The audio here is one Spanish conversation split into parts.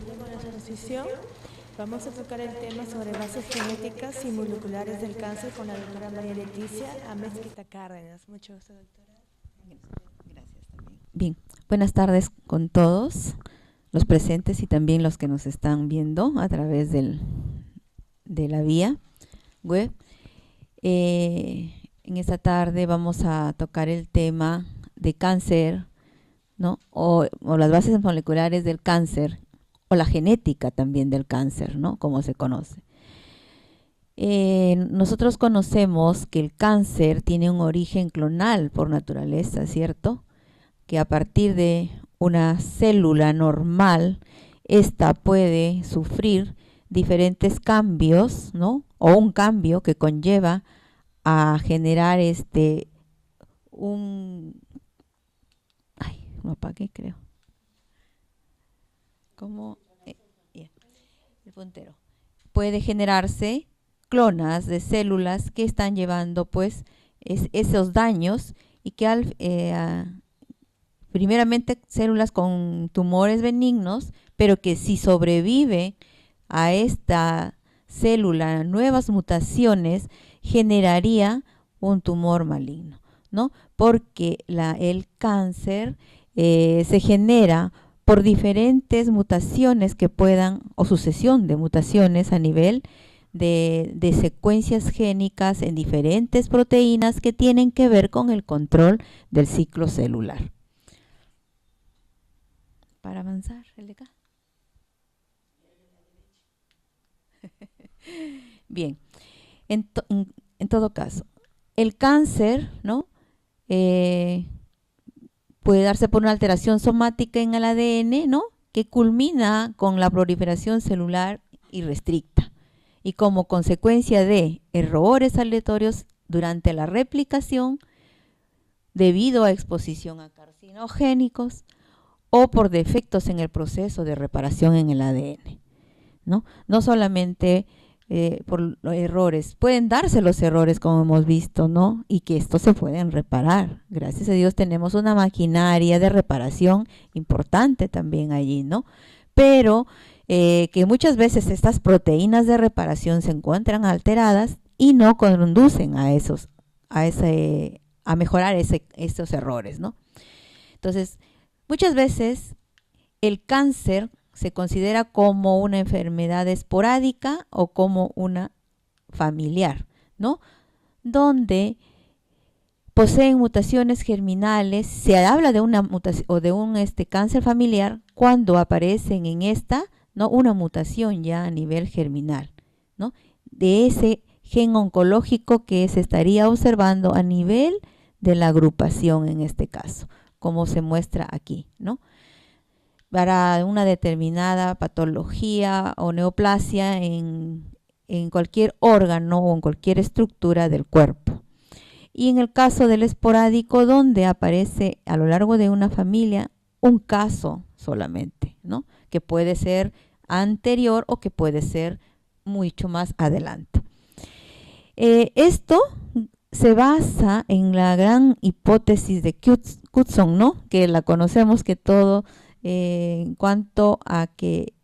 Con la exposición vamos a tocar el tema sobre bases genéticas y moleculares del cáncer con la doctora María Leticia Amezquita Cárdenas. Mucho gusto, doctora. Gracias también. Bien, buenas tardes con todos los presentes y también los que nos están viendo a través de la vía web. En esta tarde vamos a tocar el tema de cáncer, ¿no? O las bases moleculares del cáncer, o la genética también del cáncer, ¿no? Como se conoce. Nosotros conocemos que el cáncer tiene un origen clonal por naturaleza, ¿cierto? Que a partir de una célula normal, esta puede sufrir diferentes cambios, ¿no? O un cambio que conlleva a generar no apagué, creo. Como el puntero. Puede generarse clonas de células que están llevando pues esos daños y que primeramente células con tumores benignos, pero que si sobrevive a esta célula nuevas mutaciones, generaría un tumor maligno, ¿no? Porque el cáncer se genera por diferentes mutaciones que puedan, o sucesión de mutaciones a nivel de secuencias génicas en diferentes proteínas que tienen que ver con el control del ciclo celular. Para avanzar, el de acá. Bien, en todo caso, el cáncer, ¿no? Puede darse por una alteración somática en el ADN, ¿no? Que culmina con la proliferación celular irrestricta. Y como consecuencia de errores aleatorios durante la replicación, debido a exposición a carcinogénicos o por defectos en el proceso de reparación en el ADN, ¿no? No solamente por los errores, pueden darse los errores como hemos visto, ¿no? Y que estos se pueden reparar. Gracias a Dios tenemos una maquinaria de reparación importante también allí, ¿no? Pero que muchas veces estas proteínas de reparación se encuentran alteradas y no conducen a mejorar estos errores, ¿no? Entonces, muchas veces el cáncer se considera como una enfermedad esporádica o como una familiar, ¿no? Donde poseen mutaciones germinales, se habla de una mutación o de un cáncer familiar cuando aparecen en esta, ¿no? Una mutación ya a nivel germinal, ¿no? De ese gen oncológico que se estaría observando a nivel de la agrupación en este caso, como se muestra aquí, ¿no? Para una determinada patología o neoplasia en cualquier órgano o en cualquier estructura del cuerpo. Y en el caso del esporádico, donde aparece a lo largo de una familia un caso solamente, ¿no? Que puede ser anterior o que puede ser mucho más adelante. Esto se basa en la gran hipótesis de Knudson, ¿no? Que la conocemos que todo en cuanto a que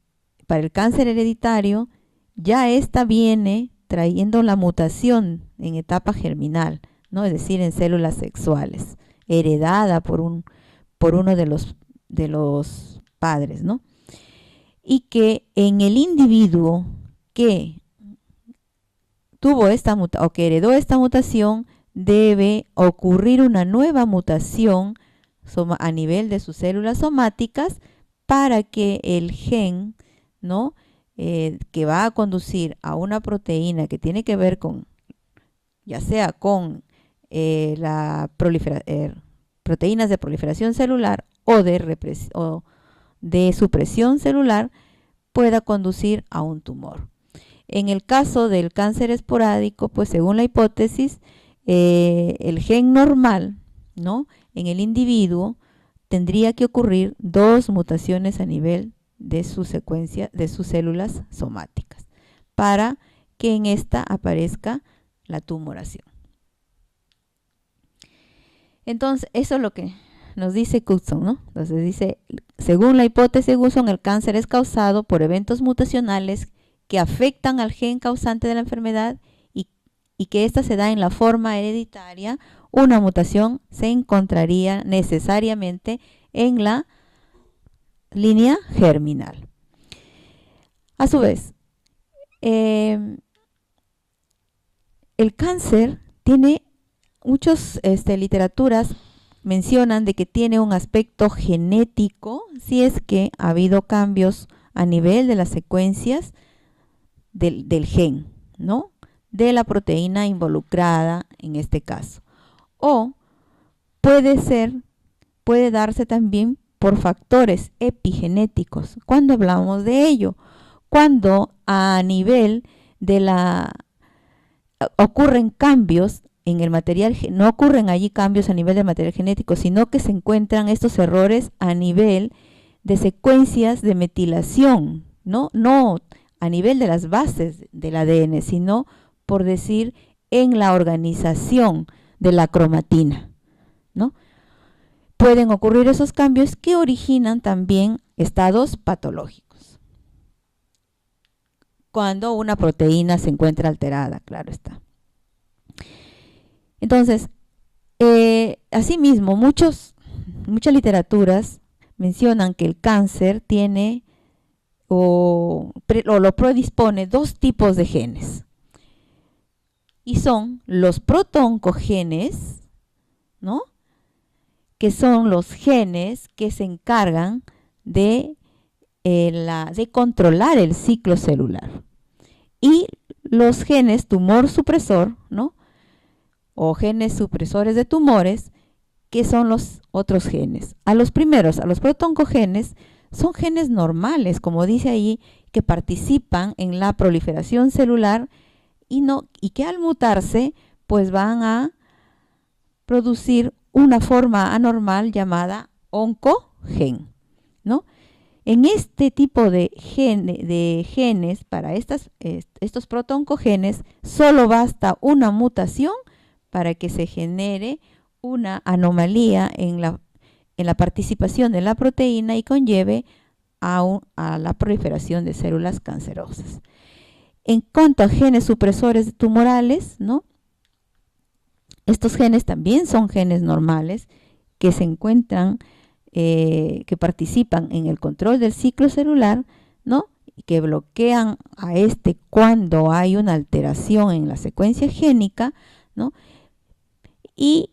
para el cáncer hereditario ya esta viene trayendo la mutación en etapa germinal, ¿no? Es decir, en células sexuales, heredada por uno de los padres, ¿no? Y que en el individuo que tuvo o que heredó esta mutación, debe ocurrir una nueva mutación a nivel de sus células somáticas para que el gen, ¿no? Que va a conducir a una proteína que tiene que ver con, ya sea con proteínas de proliferación celular o de supresión celular, pueda conducir a un tumor. En el caso del cáncer esporádico, pues según la hipótesis, el gen normal, ¿no? En el individuo tendría que ocurrir 2 mutaciones a nivel de su secuencia de sus células somáticas para que en esta aparezca la tumoración. Entonces, eso es lo que nos dice Cookson, ¿no? Entonces dice, según la hipótesis de Cookson, el cáncer es causado por eventos mutacionales que afectan al gen causante de la enfermedad y que ésta se da en la forma hereditaria. Una mutación se encontraría necesariamente en la línea germinal. A su vez, el cáncer tiene muchas literaturas mencionan de que tiene un aspecto genético si es que ha habido cambios a nivel de las secuencias del gen, ¿no? De la proteína involucrada en este caso. O puede darse también por factores epigenéticos. ¿Cuándo hablamos de ello? Cuando a nivel de ocurren cambios en el material, no ocurren allí cambios a nivel del material genético, sino que se encuentran estos errores a nivel de secuencias de metilación, no a nivel de las bases del ADN, sino, por decir, en la organización de la cromatina, ¿no? Pueden ocurrir esos cambios que originan también estados patológicos. Cuando una proteína se encuentra alterada, claro está. Entonces, asimismo, muchas literaturas mencionan que el cáncer tiene o lo predispone dos tipos de genes. Y son los protooncogenes, ¿no? Que son los genes que se encargan de controlar el ciclo celular. Y los genes tumor supresor, ¿no? O genes supresores de tumores, que son los otros genes. A los protooncogenes, son genes normales, como dice ahí, que participan en la proliferación celular y que al mutarse, pues van a producir una forma anormal llamada oncogen, ¿no? En este tipo de genes, para estos protooncogenes, solo basta una mutación para que se genere una anomalía en la participación de la proteína y conlleve a la proliferación de células cancerosas. En cuanto a genes supresores tumorales, ¿no? Estos genes también son genes normales que se encuentran, que participan en el control del ciclo celular, ¿no? Y que bloquean a cuando hay una alteración en la secuencia génica, ¿no? Y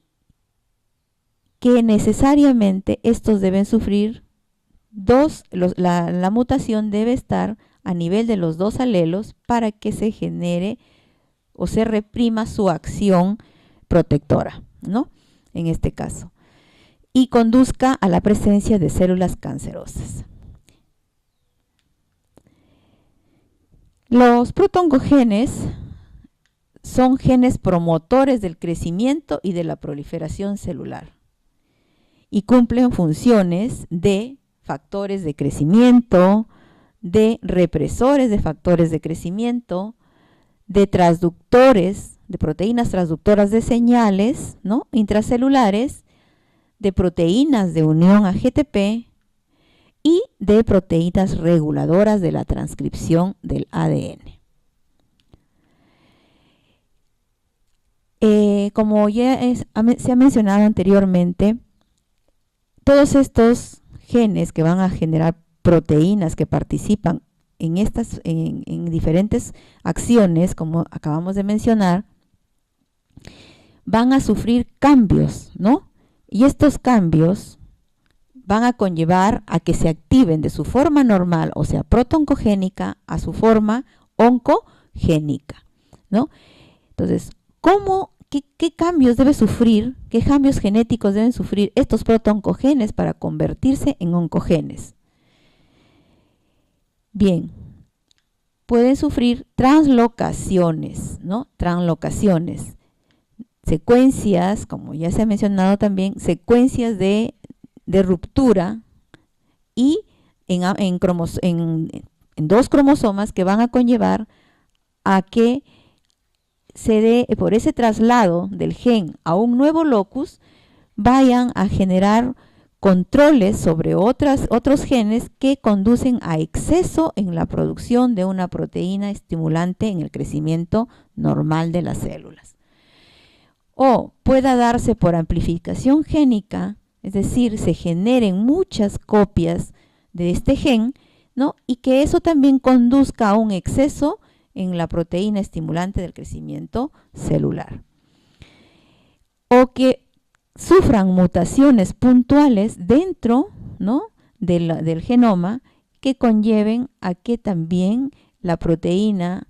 que necesariamente estos deben sufrir la mutación debe estar a nivel de los dos alelos para que se genere o se reprima su acción protectora, ¿no? En este caso, y conduzca a la presencia de células cancerosas. Los protooncogenes son genes promotores del crecimiento y de la proliferación celular y cumplen funciones de factores de crecimiento, de represores de factores de crecimiento, de transductores, de proteínas transductoras de señales, ¿no? Intracelulares, de proteínas de unión a GTP y de proteínas reguladoras de la transcripción del ADN. Como ya se ha mencionado anteriormente, todos estos genes que van a generar proteínas que participan en diferentes acciones, como acabamos de mencionar, van a sufrir cambios, ¿no? Y estos cambios van a conllevar a que se activen de su forma normal, o sea, protooncogénica, a su forma oncogénica, ¿no? Entonces, ¿qué cambios debe sufrir, qué cambios genéticos deben sufrir estos protooncogenes para convertirse en oncogenes? Bien, pueden sufrir translocaciones, ¿no? Translocaciones, secuencias, como ya se ha mencionado también, secuencias de ruptura y en dos cromosomas que van a conllevar a que se dé, por ese traslado del gen a un nuevo locus, vayan a generar controles sobre otros genes que conducen a exceso en la producción de una proteína estimulante en el crecimiento normal de las células. O pueda darse por amplificación génica, es decir, se generen muchas copias de este gen, ¿no? Y que eso también conduzca a un exceso en la proteína estimulante del crecimiento celular. O que sufran mutaciones puntuales dentro, ¿no?, del genoma que conlleven a que también la proteína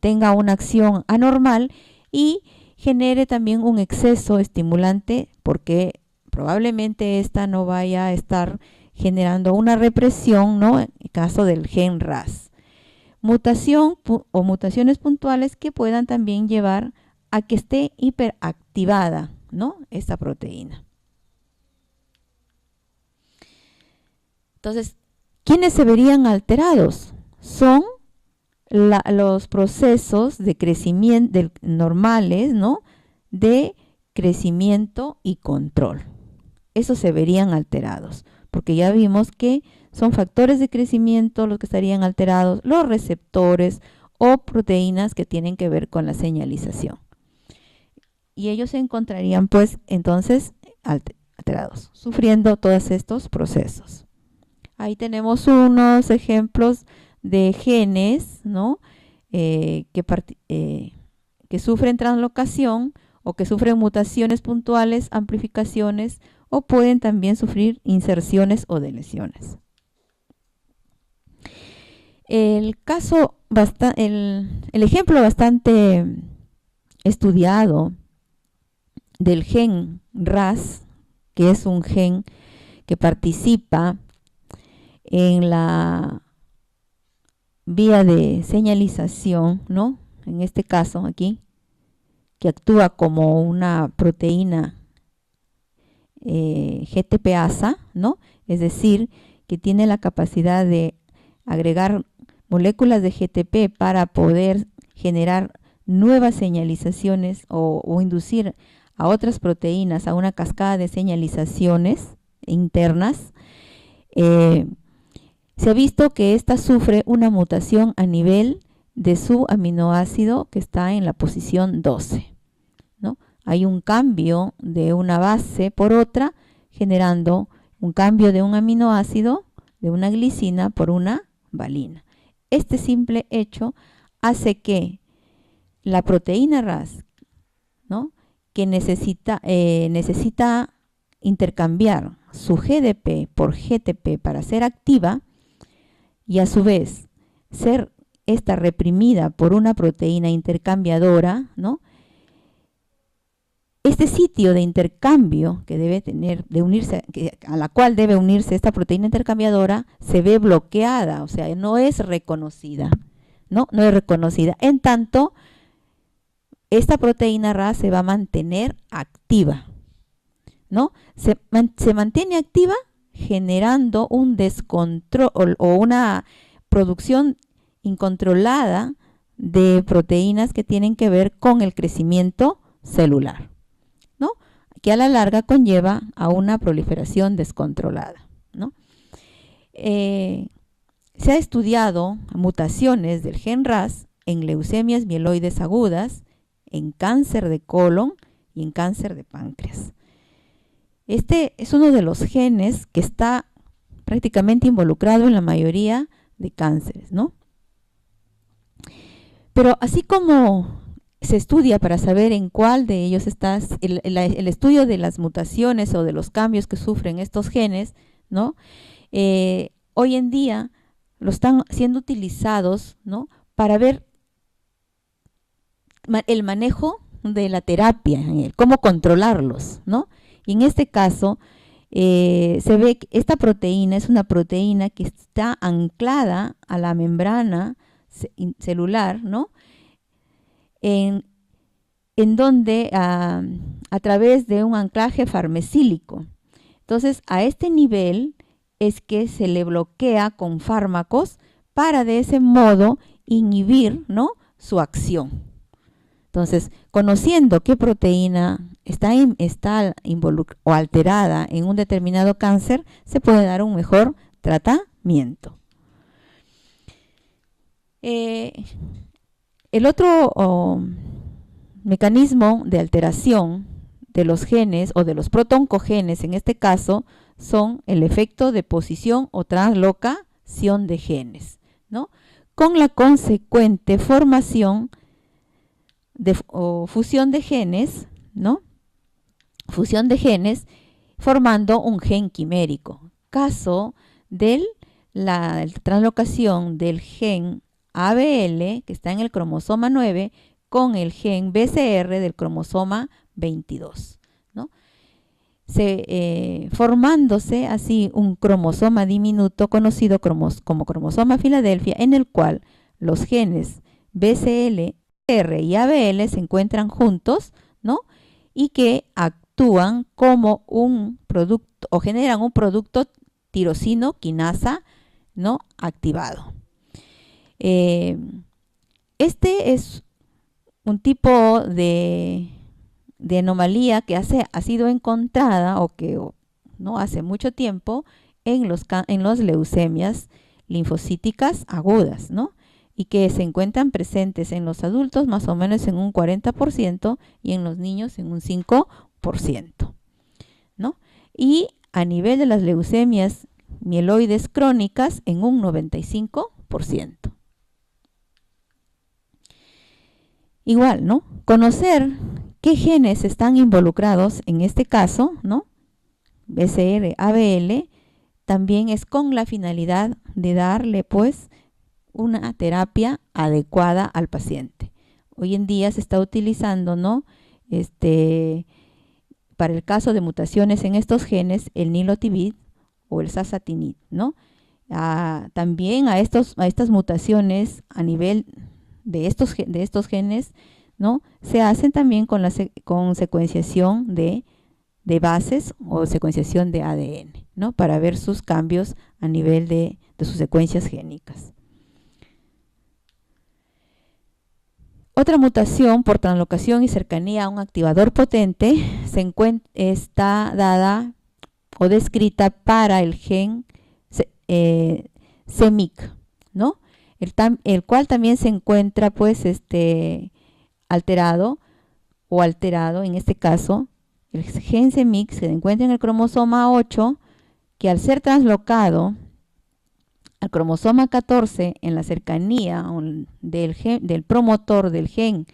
tenga una acción anormal y genere también un exceso estimulante, porque probablemente esta no vaya a estar generando una represión, ¿no?, en el caso del gen RAS. Mutación o mutaciones puntuales que puedan también llevar a que esté hiperactivada, ¿no?, esta proteína. Entonces, ¿quiénes se verían alterados? Son los procesos de crecimiento normales, ¿no?, de crecimiento y control. Esos se verían alterados, porque ya vimos que son factores de crecimiento los que estarían alterados, los receptores o proteínas que tienen que ver con la señalización. Y ellos se encontrarían, pues, entonces alterados, sufriendo todos estos procesos. Ahí tenemos unos ejemplos de genes, ¿no?, que sufren translocación o que sufren mutaciones puntuales, amplificaciones, o pueden también sufrir inserciones o deleciones. El ejemplo bastante estudiado del gen RAS, que es un gen que participa en la vía de señalización, ¿no?, en este caso aquí, que actúa como una proteína GTPasa, ¿no?, es decir, que tiene la capacidad de agregar moléculas de GTP para poder generar nuevas señalizaciones o inducir a otras proteínas a una cascada de señalizaciones internas. Se ha visto que ésta sufre una mutación a nivel de su aminoácido que está en la posición 12, ¿no? Hay un cambio de una base por otra, generando un cambio de un aminoácido, de una glicina por una valina. Este simple hecho hace que la proteína RAS, ¿no?, que necesita intercambiar su GDP por GTP para ser activa, y a su vez ser esta reprimida por una proteína intercambiadora, ¿no?, este sitio de intercambio que debe tener, a la cual debe unirse esta proteína intercambiadora, se ve bloqueada, o sea, no es reconocida, ¿no? No es reconocida. En tanto, esta proteína RAS se va a mantener activa, ¿no? Se mantiene activa generando un descontrol o una producción incontrolada de proteínas que tienen que ver con el crecimiento celular, ¿no?, que a la larga conlleva a una proliferación descontrolada, ¿no? Se ha estudiado mutaciones del gen RAS en leucemias mieloides agudas, en cáncer de colon y en cáncer de páncreas. Este es uno de los genes que está prácticamente involucrado en la mayoría de cánceres, ¿no? Pero así como se estudia para saber en cuál de ellos está, el estudio de las mutaciones o de los cambios que sufren estos genes, ¿no?, hoy en día lo están siendo utilizados, ¿no?, para ver el manejo de la terapia, cómo controlarlos, ¿no? Y en este caso se ve que esta proteína es una proteína que está anclada a la membrana celular, ¿no?, en donde a través de un anclaje farmacílico. Entonces, a este nivel es que se le bloquea con fármacos para de ese modo inhibir, ¿no?, su acción. Entonces, conociendo qué proteína está o alterada en un determinado cáncer, se puede dar un mejor tratamiento. El otro mecanismo de alteración de los genes o de los protoncogenes, en este caso, son el efecto de posición o translocación de genes, ¿no? Con la consecuente formación o fusión de genes, ¿no? Fusión de genes formando un gen quimérico. Caso de la translocación del gen ABL, que está en el cromosoma 9, con el gen BCR del cromosoma 22, ¿no? Formándose así un cromosoma diminuto conocido como cromosoma Filadelfia, en el cual los genes BCL, R y ABL se encuentran juntos, ¿no? Y que actúan como un producto o generan un producto tirosino quinasa, ¿no? Activado. Este es un tipo de anomalía que ha sido encontrada no hace mucho tiempo en los leucemias linfocíticas agudas, ¿no? Y que se encuentran presentes en los adultos más o menos en un 40% y en los niños en un 5%, ¿no? Y a nivel de las leucemias mieloides crónicas en un 95%. Igual, ¿no? Conocer qué genes están involucrados en este caso, ¿no? BCR, ABL, también es con la finalidad de darle, pues, una terapia adecuada al paciente. Hoy en día se está utilizando, ¿no? Para el caso de mutaciones en estos genes, el nilotinib o el sasatinib, ¿no? También a estas mutaciones a nivel de estos genes, ¿no? Se hacen también con secuenciación de bases o secuenciación de ADN, ¿no? Para ver sus cambios a nivel de sus secuencias génicas. Otra mutación por translocación y cercanía a un activador potente está dada o descrita para el gen CEMYC, ¿no? El cual también se encuentra, pues, alterado, en este caso, el gen CEMYC se encuentra en el cromosoma 8, que al ser translocado al cromosoma 14 en la cercanía del promotor del gen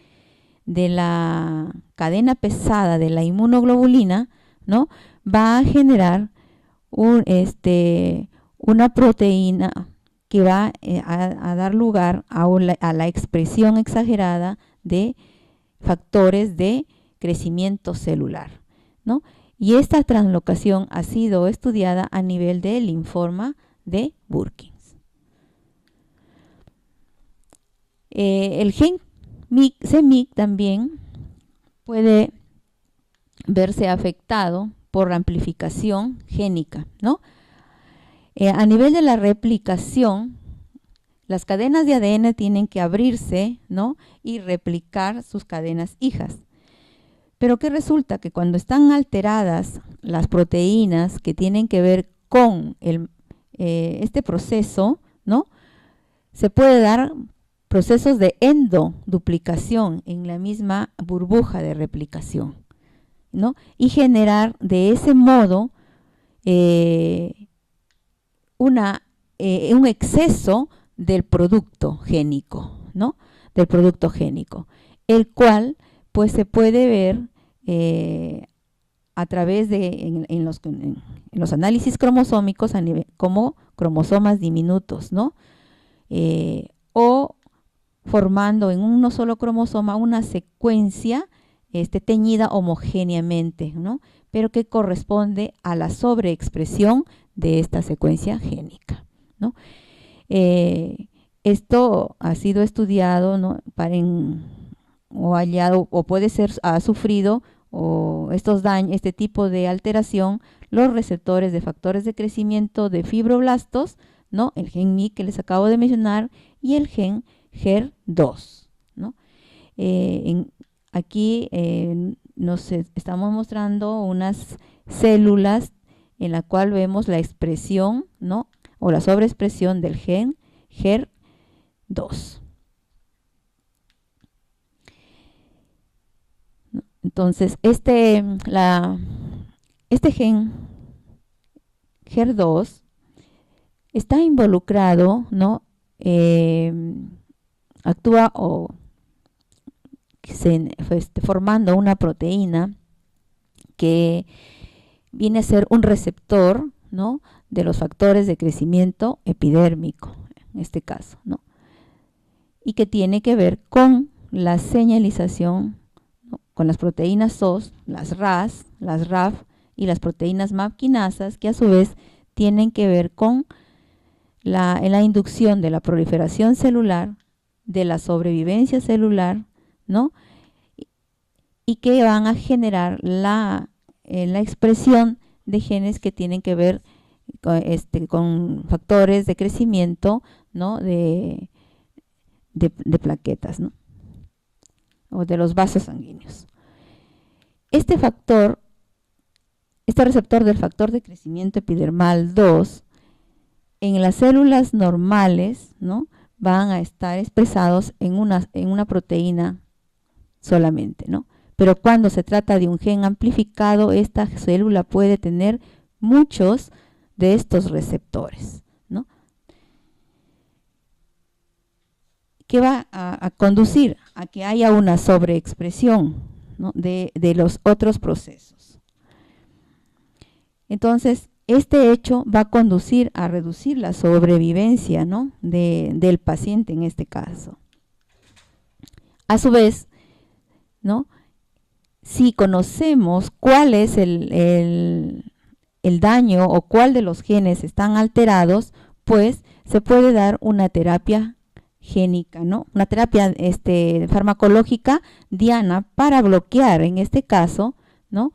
de la cadena pesada de la inmunoglobulina, ¿no? Va a generar una proteína que va a dar lugar a la expresión exagerada de factores de crecimiento celular, ¿no? Y esta translocación ha sido estudiada a nivel de linfoma de Burkitt. El gen CEMYC también puede verse afectado por amplificación génica, ¿no? A nivel de la replicación, las cadenas de ADN tienen que abrirse, ¿no? Y replicar sus cadenas hijas. Pero ¿qué resulta? Que cuando están alteradas las proteínas que tienen que ver con este proceso, ¿no? Se puede dar procesos de endoduplicación en la misma burbuja de replicación, ¿no? Y generar de ese modo un exceso del producto génico, ¿no? Del producto génico, el cual pues se puede ver a través de en los análisis cromosómicos como cromosomas diminutos, ¿no? O formando en uno solo cromosoma una secuencia teñida homogéneamente, ¿no? Pero que corresponde a la sobreexpresión de esta secuencia génica, ¿no? Esto ha sido estudiado, ¿no? O hallado, o puede ser, ha sufrido este tipo de alteración, los receptores de factores de crecimiento de fibroblastos, ¿no? El gen MYC que les acabo de mencionar y el gen HER2, ¿no? Aquí estamos mostrando unas células en la cual vemos la expresión, ¿no? O la sobreexpresión del gen HER2. Entonces, este gen HER2 está involucrado, ¿no? Actúa formando una proteína que viene a ser un receptor, ¿no? De los factores de crecimiento epidérmico, en este caso, ¿no? Y que tiene que ver con la señalización, ¿no? Con las proteínas SOS, las RAS, las RAF y las proteínas MAP quinasas, que a su vez tienen que ver con la inducción de la proliferación celular, de la sobrevivencia celular, ¿no? Y que van a generar la expresión de genes que tienen que ver con factores de crecimiento, ¿no? de plaquetas, ¿no? O de los vasos sanguíneos. Este receptor del factor de crecimiento epidermal 2, en las células normales, ¿no? Van a estar expresados en una proteína solamente, ¿no? Pero cuando se trata de un gen amplificado, esta célula puede tener muchos de estos receptores, ¿no? Que va a conducir a que haya una sobreexpresión, ¿no? de los otros procesos. Entonces, este hecho va a conducir a reducir la sobrevivencia, ¿no? del paciente en este caso. A su vez, ¿no? Si conocemos cuál es el daño o cuál de los genes están alterados, pues se puede dar una terapia génica, ¿no? Una terapia farmacológica diana para bloquear, en este caso, ¿no?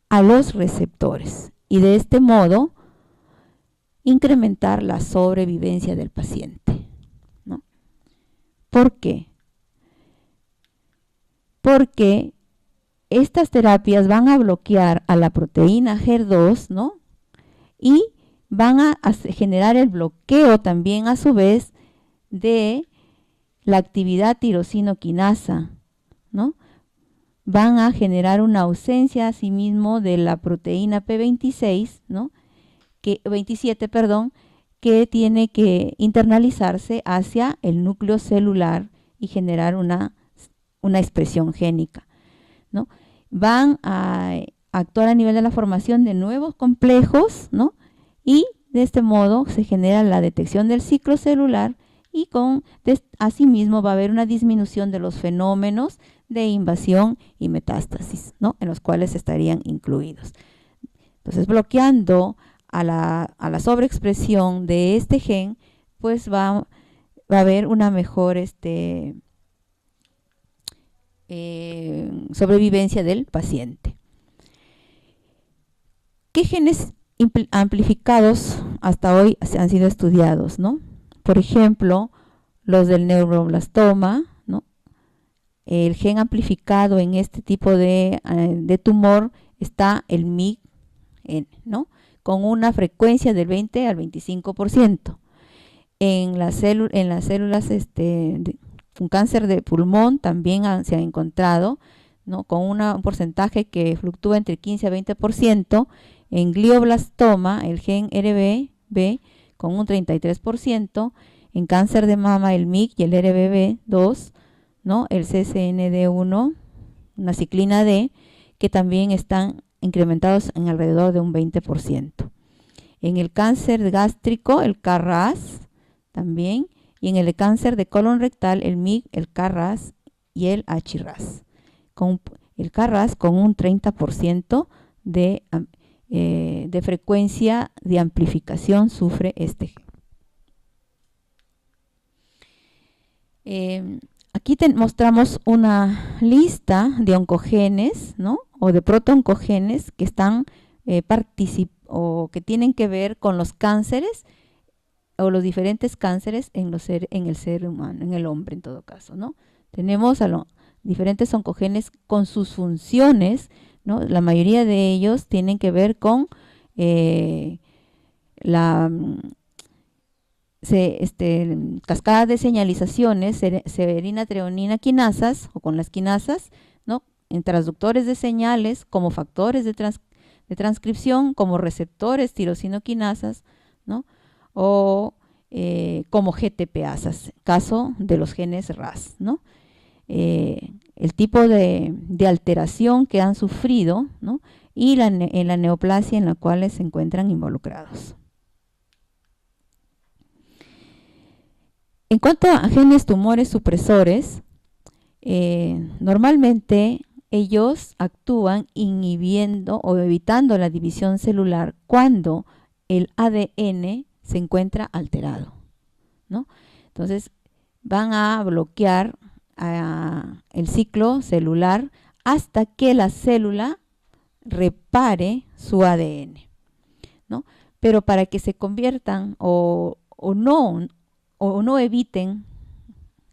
A los receptores y de este modo incrementar la sobrevivencia del paciente, ¿no? ¿Por qué? Porque estas terapias van a bloquear a la proteína HER2, ¿no? Y van a generar el bloqueo también a su vez de la actividad tirosinoquinasa, ¿no? Van a generar una ausencia asimismo de la proteína P26, ¿no? 27, perdón, que tiene que internalizarse hacia el núcleo celular y generar una expresión génica, ¿no? Van a actuar a nivel de la formación de nuevos complejos, ¿no? Y de este modo se genera la detección del ciclo celular y asimismo va a haber una disminución de los fenómenos de invasión y metástasis, ¿no? En los cuales estarían incluidos. Entonces, bloqueando a la sobreexpresión de este gen, pues va a haber una mejor sobrevivencia del paciente. ¿Qué genes amplificados hasta hoy han sido estudiados, ¿no? Por ejemplo, los del neuroblastoma, ¿no? El gen amplificado en este tipo de tumor está el MIG, ¿no? Con una frecuencia del 20 al 25%. En las células un cáncer de pulmón también se ha encontrado, ¿no? Con un porcentaje que fluctúa entre 15 a 20%. En glioblastoma, el gen RBB con un 33%. En cáncer de mama, el MIG y el RBB2, ¿no? El CCND1, una ciclina D, que también están incrementados en alrededor de un 20%. En el cáncer gástrico, el KRAS también, y en el cáncer de colon rectal, el MIG, el KRAS y el HRAS. El KRAS con un 30% de frecuencia de amplificación sufre este gen. Aquí mostramos una lista de oncogenes, ¿no? O de protooncogenes que están o que tienen que ver con los cánceres o los diferentes cánceres en el ser humano, en el hombre en todo caso, ¿no? Tenemos diferentes oncogenes con sus funciones, ¿no? La mayoría de ellos tienen que ver con la cascada de señalizaciones, severina, treonina, quinasas, o con las quinasas, ¿no? En transductores de señales, como factores de transcripción, como receptores tirosinoquinasas, ¿no? O como GTPasas, caso de los genes RAS, ¿no? El tipo de alteración que han sufrido, ¿no? Y en la neoplasia en la cual se encuentran involucrados. En cuanto a genes tumores supresores, normalmente ellos actúan inhibiendo o evitando la división celular cuando el ADN se encuentra alterado, ¿no? Entonces van a bloquear el ciclo celular hasta que la célula repare su ADN, ¿no? Pero para que se conviertan o no eviten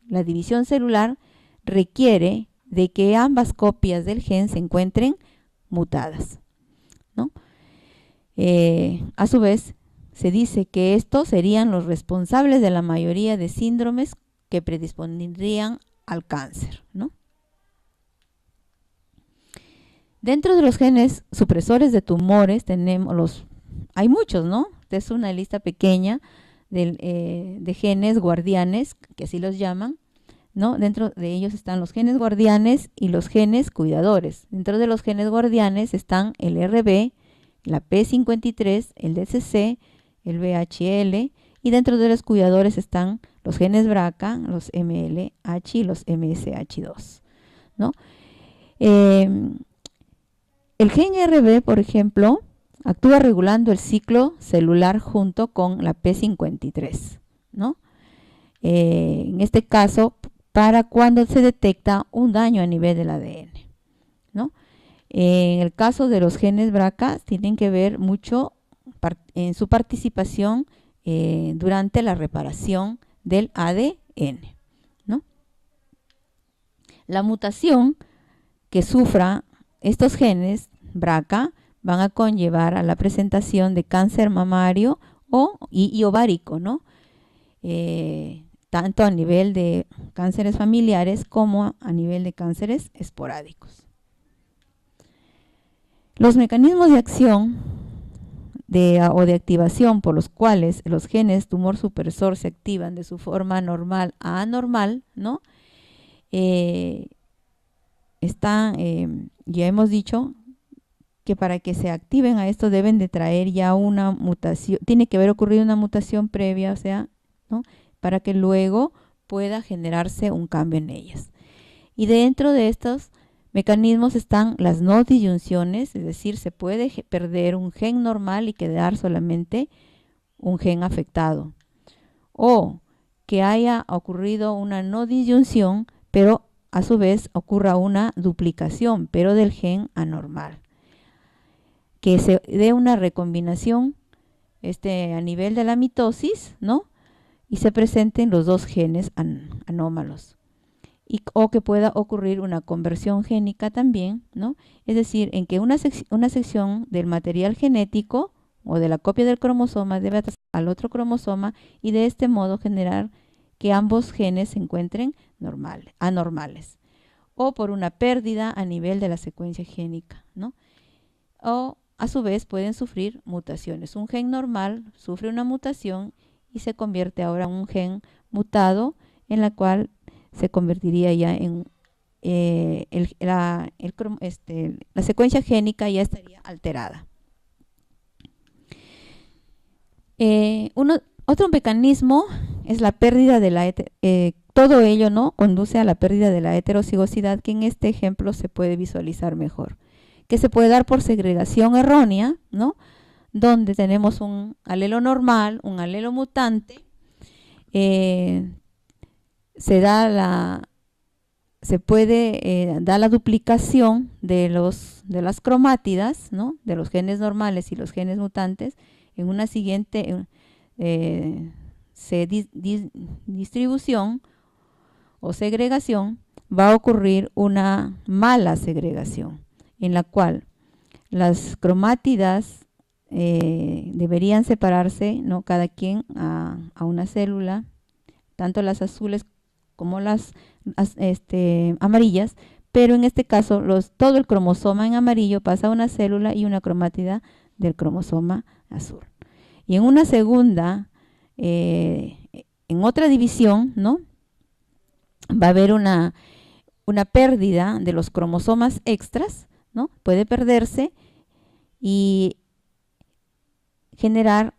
la división celular, requiere de que ambas copias del gen se encuentren mutadas, ¿no? A su vez, se dice que estos serían los responsables de la mayoría de síndromes que predispondrían al cáncer, ¿no? Dentro de los genes supresores de tumores hay muchos, ¿no? Esta es una lista pequeña de genes guardianes, que así los llaman, ¿no? Dentro de ellos están los genes guardianes y los genes cuidadores. Dentro de los genes guardianes están el RB, la P53, el DCC, el VHL, y dentro de los cuidadores están los genes BRCA, los MLH y los MSH2, ¿no? El gen RB, por ejemplo, actúa regulando el ciclo celular junto con la P53, ¿no? En este caso, para cuando se detecta un daño a nivel del ADN, ¿no? En el caso de los genes BRCA, tienen que ver mucho en su participación durante la reparación del ADN, ¿no? La mutación que sufra estos genes BRCA van a conllevar a la presentación de cáncer mamario y ovárico, ¿no? Tanto a nivel de cánceres familiares como a nivel de cánceres esporádicos. Los mecanismos de acción o de activación por los cuales los genes tumor supresor se activan de su forma normal a anormal, ¿no? Ya hemos dicho que para que se activen a esto deben de traer ya una mutación, tiene que haber ocurrido una mutación previa, o sea, ¿no? Para que luego pueda generarse un cambio en ellas. Y dentro de estos mecanismos están las no disyunciones, es decir, se puede perder un gen normal y quedar solamente un gen afectado. O que haya ocurrido una no disyunción, pero a su vez ocurra una duplicación, pero del gen anormal. Que se dé una recombinación a nivel de la mitosis, ¿no? Y se presenten los dos genes anómalos. O que pueda ocurrir una conversión génica también, ¿no? Es decir, en que una sección del material genético o de la copia del cromosoma debe atrasar al otro cromosoma y de este modo generar que ambos genes se encuentren anormales. O por una pérdida a nivel de la secuencia génica, ¿no? O a su vez pueden sufrir mutaciones. Un gen normal sufre una mutación y se convierte ahora en un gen mutado, en la cual se convertiría ya en la secuencia génica ya estaría alterada. Otro mecanismo es la pérdida de todo ello, ¿no? Conduce a la pérdida de la heterocigosidad, que en este ejemplo se puede visualizar mejor, que se puede dar por segregación errónea, ¿no? Donde tenemos un alelo normal, un alelo mutante, se puede dar la duplicación de las cromátidas, ¿no? De los genes normales y los genes mutantes en una siguiente distribución, o segregación, va a ocurrir una mala segregación, en la cual las cromátidas deberían separarse, ¿no? Cada quien a una célula, tanto las azules como las amarillas, pero en este caso todo el cromosoma en amarillo pasa a una célula y una cromátida del cromosoma azul. Y en una segunda, en otra división, ¿no? Va a haber una pérdida de los cromosomas extras, ¿no? Puede perderse y generar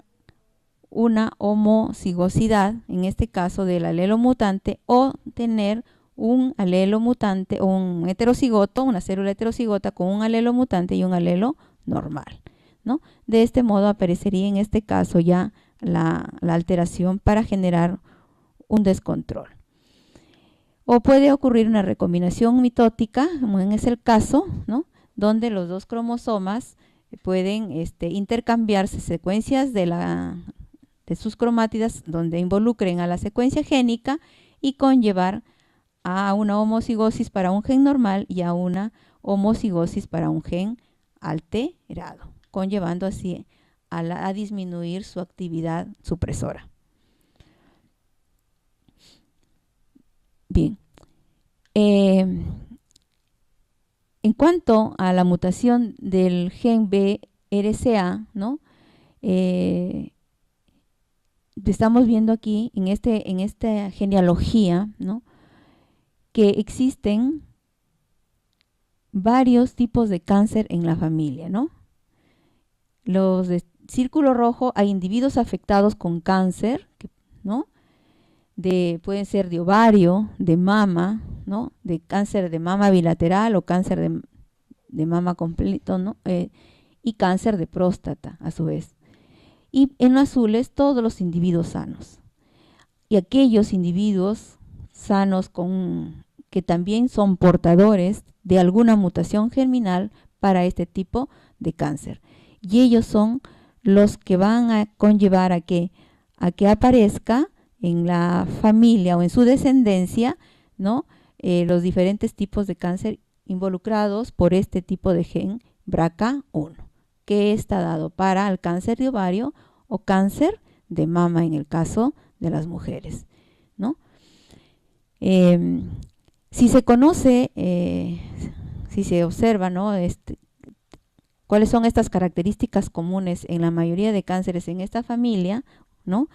una homocigosidad, en este caso del alelo mutante, o tener un alelo mutante o un heterocigoto, una célula heterocigota con un alelo mutante y un alelo normal, ¿no? De este modo aparecería en este caso ya la alteración para generar un descontrol. O puede ocurrir una recombinación mitótica, como es el caso, ¿no? Donde los dos cromosomas pueden intercambiarse secuencias de sus cromátidas donde involucren a la secuencia génica y conllevar a una homocigosis para un gen normal y a una homocigosis para un gen alterado, conllevando así a disminuir su actividad supresora. Bien. En cuanto a la mutación del gen BRCA, ¿no? Estamos viendo aquí en esta genealogía, ¿no? Que existen varios tipos de cáncer en la familia, ¿no? Los de círculo rojo, hay individuos afectados con cáncer, ¿no? Pueden ser de ovario, de mama, ¿no? De cáncer de mama bilateral o cáncer de mama completo, ¿no? Y cáncer de próstata, a su vez. Y en azules, todos los individuos sanos. Y aquellos individuos sanos que también son portadores de alguna mutación germinal para este tipo de cáncer. Y ellos son los que van a conllevar a que aparezca en la familia o en su descendencia, ¿no? Los diferentes tipos de cáncer involucrados por este tipo de gen BRCA1, que está dado para el cáncer de ovario o cáncer de mama en el caso de las mujeres, ¿no? Si se conoce, si se observa, ¿no? cuáles son estas características comunes en la mayoría de cánceres en esta familia, ¿no?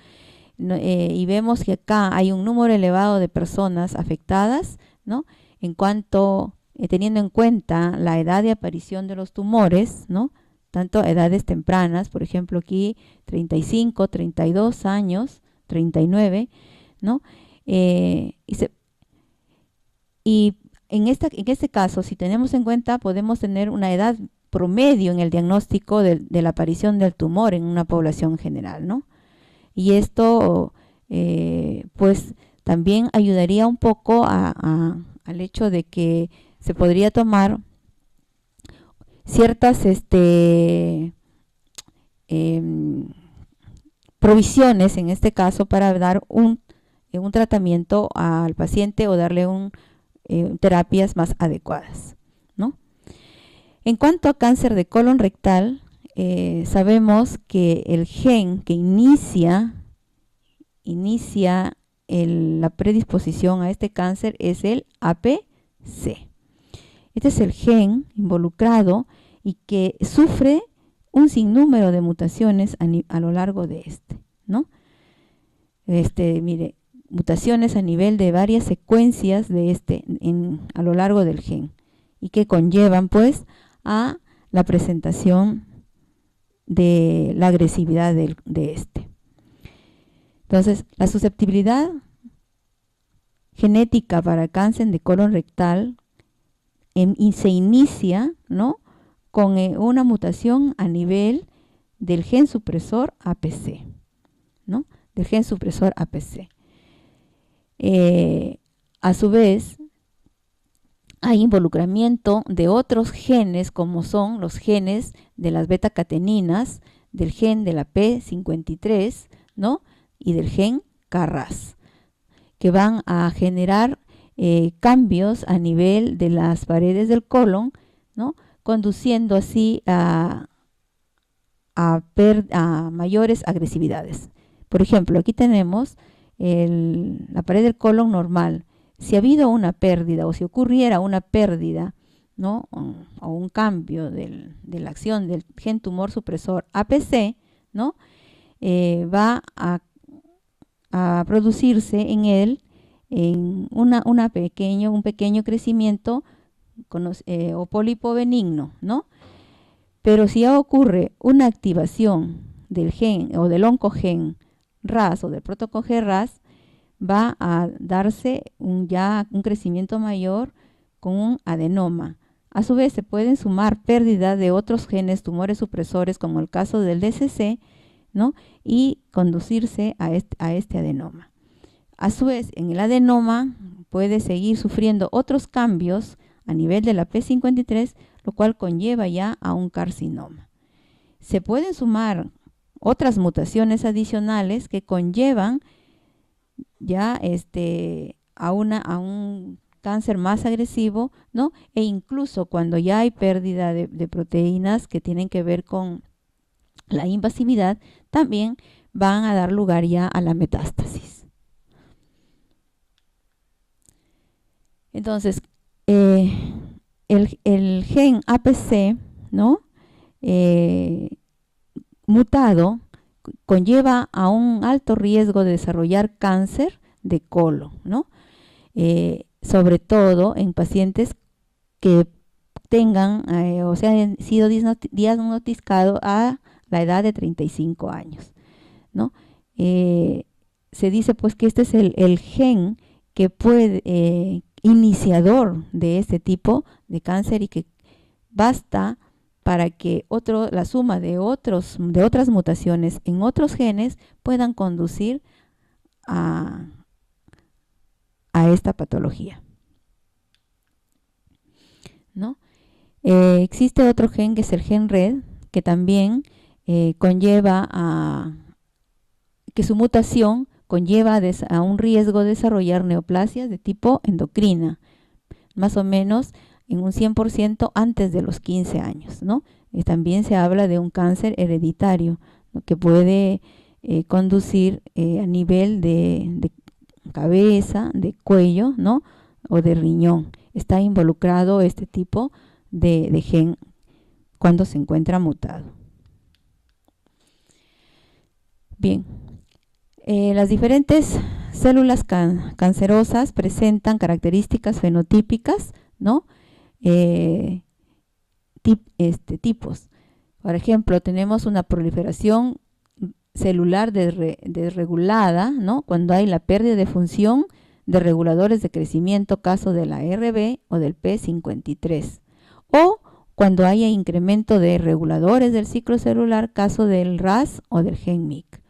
Y vemos que acá hay un número elevado de personas afectadas, ¿no? En cuanto, teniendo en cuenta la edad de aparición de los tumores, ¿no? Tanto edades tempranas, por ejemplo aquí 35, 32 años, 39, ¿no? Y en este caso, si tenemos en cuenta, podemos tener una edad promedio en el diagnóstico de la aparición del tumor en una población general, ¿no? Y esto, pues, también ayudaría un poco al hecho de que se podría tomar ciertas provisiones, en este caso, para dar un tratamiento al paciente o darle terapias más adecuadas, ¿no? En cuanto a cáncer de colon rectal, sabemos que el gen que inicia la predisposición a este cáncer es el APC. Este es el gen involucrado y que sufre un sinnúmero de mutaciones a lo largo de ¿no? Mire, mutaciones a nivel de varias secuencias de a lo largo del gen y que conllevan, pues, a la presentación de la agresividad de Entonces, la susceptibilidad genética para cáncer de colon rectal se inicia, ¿no? Con una mutación a nivel del gen supresor APC, ¿no? Del gen supresor APC. A su vez, hay involucramiento de otros genes, como son los genes de las beta-cateninas, del gen de la P53, ¿no? Y del gen KRAS, que van a generar cambios a nivel de las paredes del colon, ¿no? Conduciendo así a mayores agresividades. Por ejemplo, aquí tenemos la pared del colon normal. Si ha habido una pérdida o si ocurriera una pérdida, ¿no? o un cambio de la acción del gen tumor supresor APC, ¿no? Va a producirse en él un pequeño crecimiento o pólipo benigno, ¿no? Pero si ya ocurre una activación del gen o del oncogen RAS o del protocogen RAS, va a darse ya un crecimiento mayor con un adenoma. A su vez, se pueden sumar pérdida de otros genes tumores supresores, como el caso del DCC, ¿no? Y conducirse a este adenoma. A su vez, en el adenoma puede seguir sufriendo otros cambios a nivel de la P53, lo cual conlleva ya a un carcinoma. Se pueden sumar otras mutaciones adicionales que conllevan ya a un cáncer más agresivo, ¿no? E incluso cuando ya hay pérdida de proteínas que tienen que ver con la invasividad, también van a dar lugar ya a la metástasis. Entonces, el gen APC, ¿no? Mutado conlleva a un alto riesgo de desarrollar cáncer de colon, ¿no? Sobre todo en pacientes que tengan o hayan sido diagnosticados a la edad de 35 años, ¿no? Se dice pues que este es el gen que puede iniciador de este tipo de cáncer y que basta para que la suma de otras mutaciones en otros genes puedan conducir a esta patología, ¿no? Existe otro gen que es el gen RED, que también conlleva que su mutación conlleva a un riesgo de desarrollar neoplasias de tipo endocrina, más o menos en un 100% antes de los 15 años, ¿no? También se habla de un cáncer hereditario, ¿no? Que puede conducir a nivel de cabeza, de cuello, ¿no? O de riñón. Está involucrado este tipo de gen cuando se encuentra mutado. Bien. Las diferentes células cancerosas presentan características fenotípicas, ¿no? Tipos. Por ejemplo, tenemos una proliferación celular desregulada, ¿no? Cuando hay la pérdida de función de reguladores de crecimiento, caso de la RB o del P53. O cuando haya incremento de reguladores del ciclo celular, caso del RAS o del gen MYC.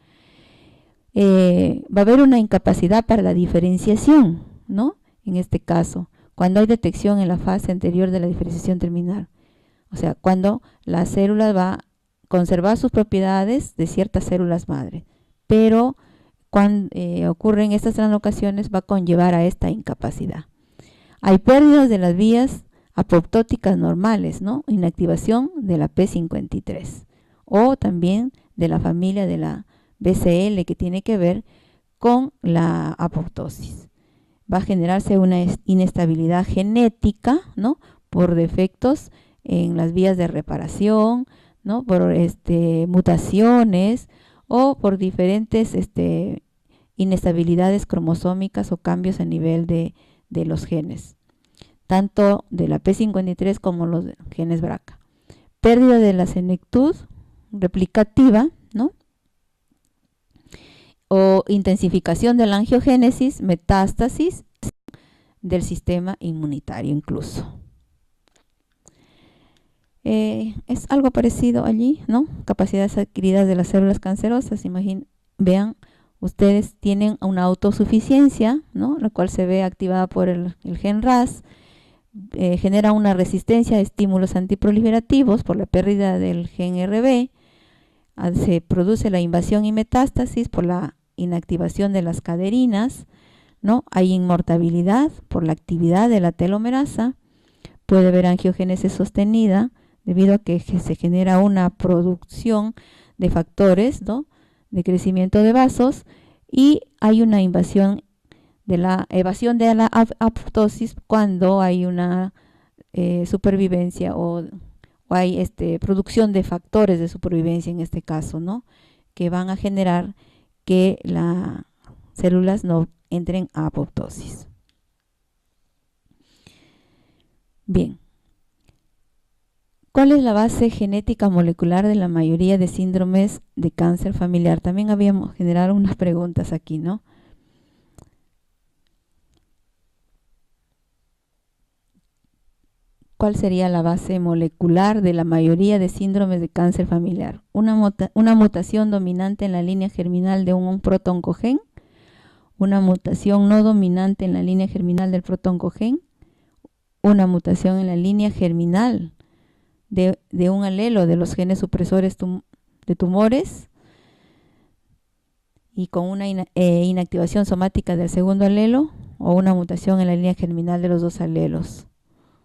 Va a haber una incapacidad para la diferenciación, ¿no? En este caso, cuando hay detección en la fase anterior de la diferenciación terminal. O sea, cuando la célula va a conservar sus propiedades de ciertas células madre, pero cuando ocurren estas translocaciones va a conllevar a esta incapacidad. Hay pérdidas de las vías apoptóticas normales, ¿no? Inactivación de la P53 o también de la familia de la BCL, que tiene que ver con la apoptosis. Va a generarse una inestabilidad genética, ¿no? Por defectos en las vías de reparación, ¿no? Por mutaciones o por diferentes inestabilidades cromosómicas o cambios a nivel de los genes, tanto de la P53 como los genes BRCA. Pérdida de la senectud replicativa, ¿no? O intensificación de la angiogénesis, metástasis del sistema inmunitario incluso. Es algo parecido allí, ¿no? Capacidades adquiridas de las células cancerosas. Vean, ustedes tienen una autosuficiencia, ¿no? La cual se ve activada por el gen RAS, genera una resistencia a estímulos antiproliferativos por la pérdida del gen RB, se produce la invasión y metástasis por la inactivación de las caderinas, ¿no? Hay inmortabilidad por la actividad de la telomerasa, puede haber angiogénesis sostenida debido a que se genera una producción de factores, ¿no?, de crecimiento de vasos, y hay una evasión de la apoptosis cuando hay una supervivencia o hay producción de factores de supervivencia en este caso, ¿no?, que van a generar que las células no entren a apoptosis. Bien. ¿Cuál es la base genética molecular de la mayoría de síndromes de cáncer familiar? También habíamos generado unas preguntas aquí, ¿no? ¿Cuál sería la base molecular de la mayoría de síndromes de cáncer familiar? Una mutación dominante en la línea germinal de un protoncogen, una mutación no dominante en la línea germinal del protoncogen, una mutación en la línea germinal de un alelo de los genes supresores de tumores y con una inactivación somática del segundo alelo, o una mutación en la línea germinal de los dos alelos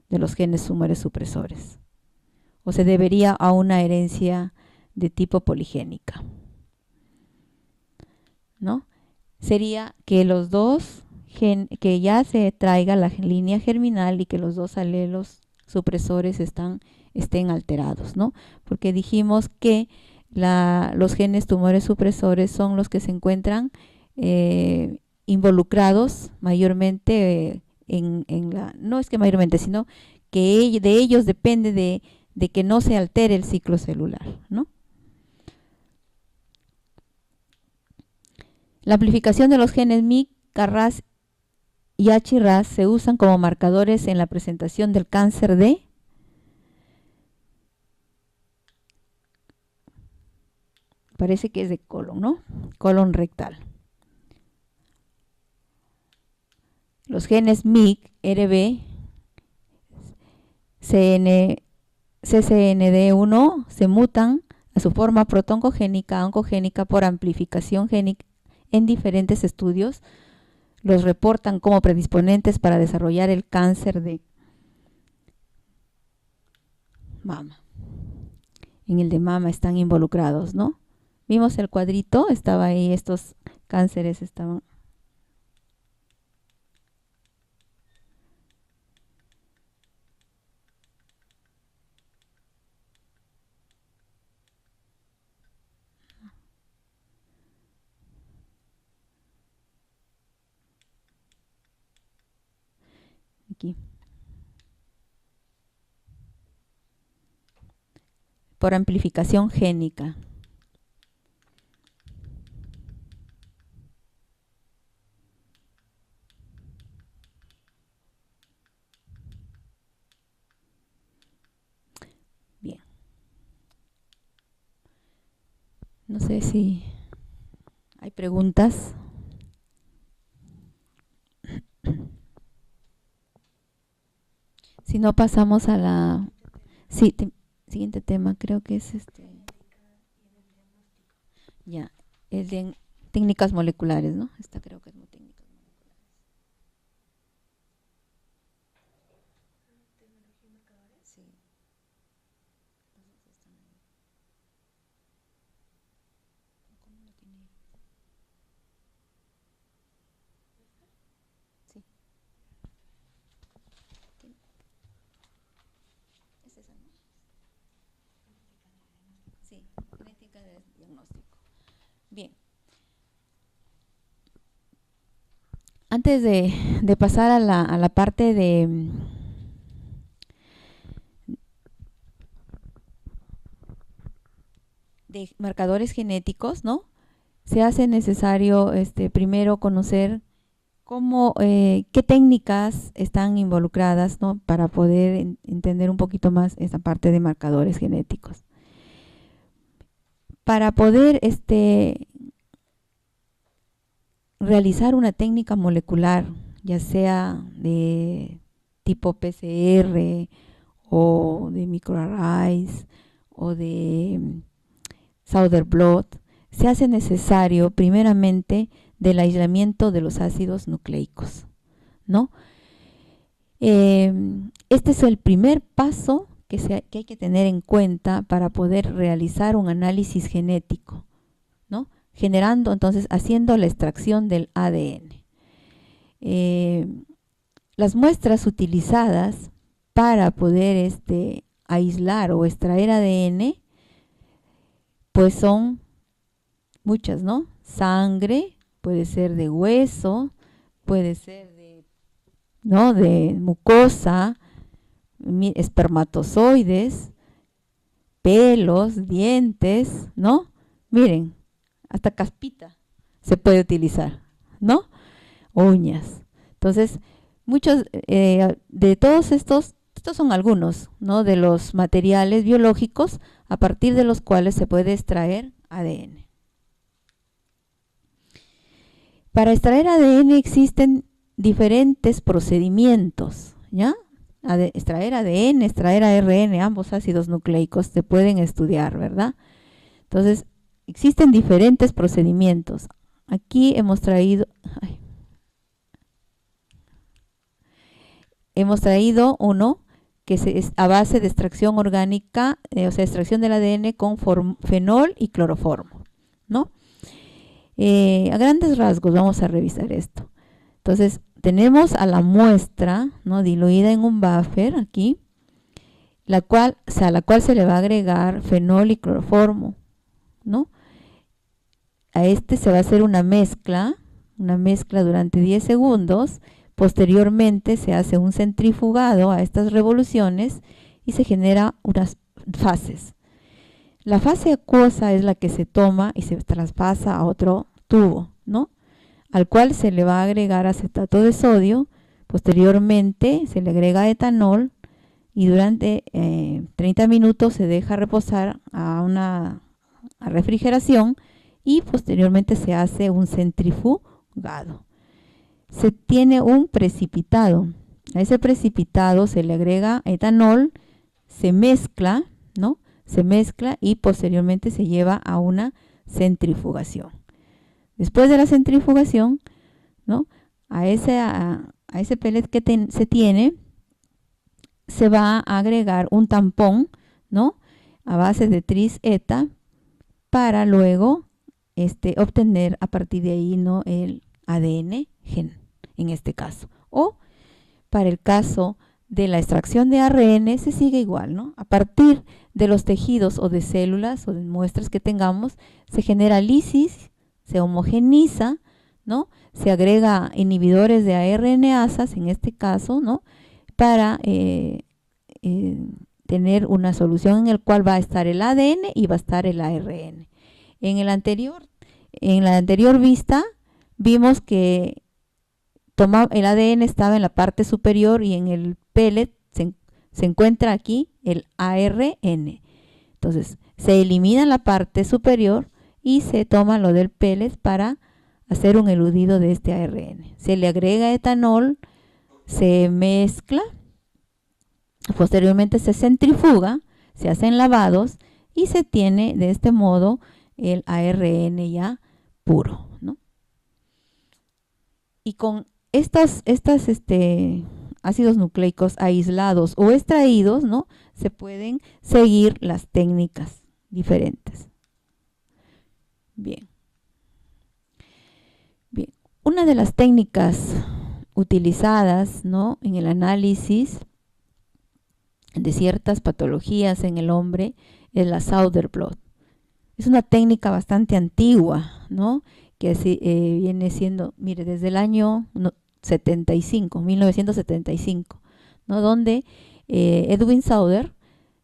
de los genes tumores supresores. O se debería a una herencia de tipo poligénica, ¿no? Sería que los dos que ya se traiga la línea germinal y que los dos alelos supresores estén alterados, ¿no? Porque dijimos que los genes tumores supresores son los que se encuentran involucrados mayormente no es que mayormente, sino que de ellos depende de que no se altere el ciclo celular, ¿no? La amplificación de los genes MYC, KRAS y HRAS se usan como marcadores en la presentación del cáncer parece que es de colon, ¿no? Colon rectal. Los genes MYC, RB, CCND1 se mutan a su forma protoncogénica, oncogénica por amplificación génica. En diferentes estudios los reportan como predisponentes para desarrollar el cáncer de mama. En el de mama están involucrados, ¿no? Vimos el cuadrito, estaba ahí, estos cánceres estaban. Aquí. Por amplificación génica. Bien. No sé si hay preguntas. Si no, pasamos a la siguiente tema, creo que es ya, el de técnicas moleculares, ¿no? Esta creo que es muy técnicas moleculares. Sí. ¿Cómo lo tiene? Sí. ¿Es esa, no? Sí, genética de diagnóstico. Bien. Antes de pasar a la parte de marcadores genéticos, ¿no? Se hace necesario primero conocer qué técnicas están involucradas, ¿no?, para poder entender un poquito más esta parte de marcadores genéticos. Para poder realizar una técnica molecular, ya sea de tipo PCR o de microarrays o de Sauder blot, se hace necesario primeramente del aislamiento de los ácidos nucleicos, ¿no? Este es el primer paso que hay que tener en cuenta para poder realizar un análisis genético, ¿no? Generando, entonces, haciendo la extracción del ADN. Las muestras utilizadas para poder aislar o extraer ADN, pues son muchas, ¿no? Sangre, puede ser de hueso, puede ser de mucosa, espermatozoides, pelos, dientes, ¿no? Miren, hasta caspita se puede utilizar, ¿no? Uñas. Entonces, muchos de todos estos son algunos, ¿no? De los materiales biológicos a partir de los cuales se puede extraer ADN. Para extraer ADN existen diferentes procedimientos, ¿ya? Extraer ADN, extraer ARN, ambos ácidos nucleicos se pueden estudiar, ¿verdad? Entonces, existen diferentes procedimientos. Aquí hemos traído uno que es a base de extracción orgánica, o sea, extracción del ADN con fenol y cloroformo, ¿no? A grandes rasgos vamos a revisar esto. Entonces, tenemos a la muestra, ¿no? Diluida en un buffer aquí, a la cual se le va a agregar fenol y cloroformo, ¿no? A se va a hacer una mezcla durante 10 segundos. Posteriormente se hace un centrifugado a estas revoluciones y se genera unas fases. La fase acuosa es la que se toma y se traspasa a otro tubo, ¿no? Al cual se le va a agregar acetato de sodio. Posteriormente se le agrega etanol y durante 30 minutos se deja reposar a refrigeración y posteriormente se hace un centrifugado. Se tiene un precipitado. A ese precipitado se le agrega etanol, se mezcla, ¿no? Se mezcla y posteriormente se lleva a una centrifugación. Después de la centrifugación, ¿no? A ese pellet que se tiene, se va a agregar un tampón, ¿no? A base de tris-eta para luego obtener a partir de ahí, ¿no? El ADN gen, en este caso. O para el caso de la extracción de ARN se sigue igual, ¿no? A partir de los tejidos o de células o de muestras que tengamos, se genera lisis, se homogeniza, ¿no? Se agrega inhibidores de ARNasas, en este caso, ¿no? Para tener una solución en el cual va a estar el ADN y va a estar el ARN. En la anterior vista vimos que el ADN estaba en la parte superior y en el pellet se encuentra aquí el ARN. Entonces, se elimina la parte superior y se toma lo del pellet para hacer un eludido de este ARN. Se le agrega etanol, se mezcla, posteriormente se centrifuga, se hacen lavados y se tiene de este modo el ARN ya puro, ¿no? Y con estos ácidos nucleicos aislados o extraídos, ¿no? Se pueden seguir las técnicas diferentes. Bien. Una de las técnicas utilizadas, ¿no? En el análisis de ciertas patologías en el hombre es la Sauder blot. Es una técnica bastante antigua, ¿no? Que viene siendo, mire, desde el año 1975, ¿no? Donde Edwin Sauder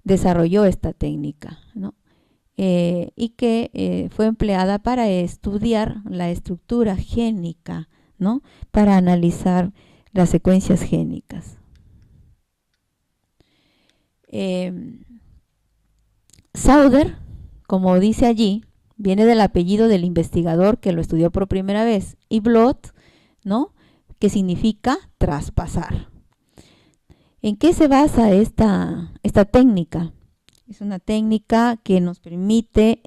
desarrolló esta técnica, ¿no? Y que fue empleada para estudiar la estructura génica, ¿no? Para analizar las secuencias génicas. Sauder, como dice allí, viene del apellido del investigador que lo estudió por primera vez, y blot, ¿no? Que significa traspasar. ¿En qué se basa esta técnica? Es una técnica que nos permite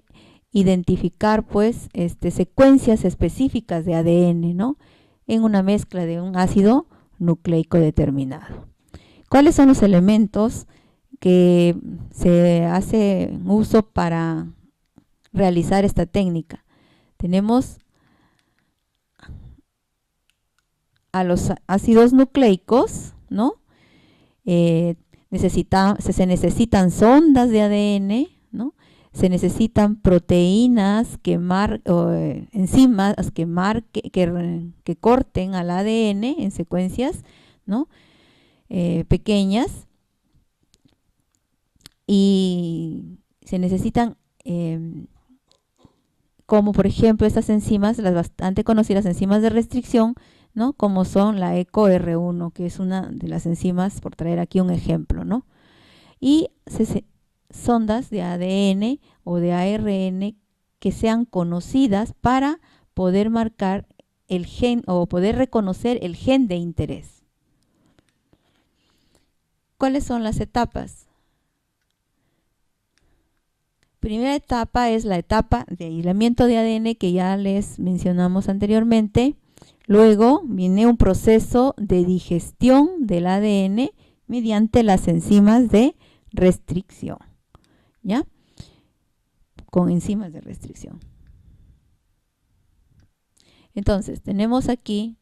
identificar pues secuencias específicas de ADN, ¿no? En una mezcla de un ácido nucleico determinado. ¿Cuáles son los elementos que se hace uso para realizar esta técnica? Tenemos a los ácidos nucleicos, ¿no? Se necesitan sondas de ADN, ¿no? Se necesitan proteínas enzimas que corten al ADN en secuencias, ¿no? Pequeñas, y se necesitan como por ejemplo estas enzimas, las bastante conocidas enzimas de restricción, ¿no? Como son la EcoR1, que es una de las enzimas, por traer aquí un ejemplo, ¿no? Y sondas de ADN o de ARN que sean conocidas para poder marcar el gen o poder reconocer el gen de interés. ¿Cuáles son las etapas? Primera etapa es la etapa de aislamiento de ADN que ya les mencionamos anteriormente. Luego viene un proceso de digestión del ADN mediante las enzimas de restricción, ¿ya? Con enzimas de restricción. Entonces, tenemos aquí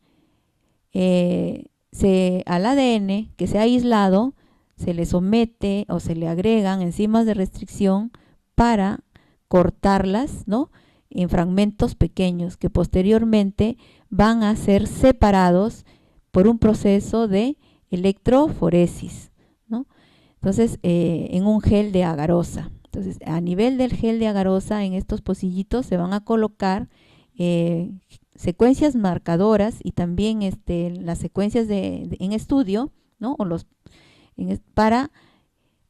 al ADN que se ha aislado, se le somete o se le agregan enzimas de restricción para cortarlas, ¿no? En fragmentos pequeños que posteriormente van a ser separados por un proceso de electroforesis, ¿no? Entonces, en un gel de agarosa. Entonces, a nivel del gel de agarosa, en estos pocillitos se van a colocar secuencias marcadoras y también las secuencias en estudio, ¿no?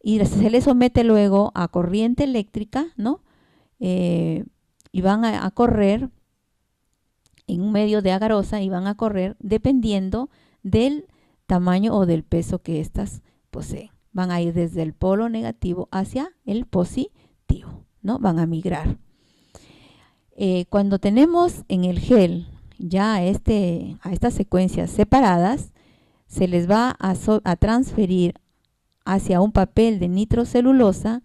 Y se le somete luego a corriente eléctrica, ¿no? Y van a correr en un medio de agarosa y van a correr dependiendo del tamaño o del peso que éstas poseen. Van a ir desde el polo negativo hacia el positivo, ¿no? Van a migrar. Cuando tenemos en el gel ya a estas secuencias separadas, se les va a transferir hacia un papel de nitrocelulosa,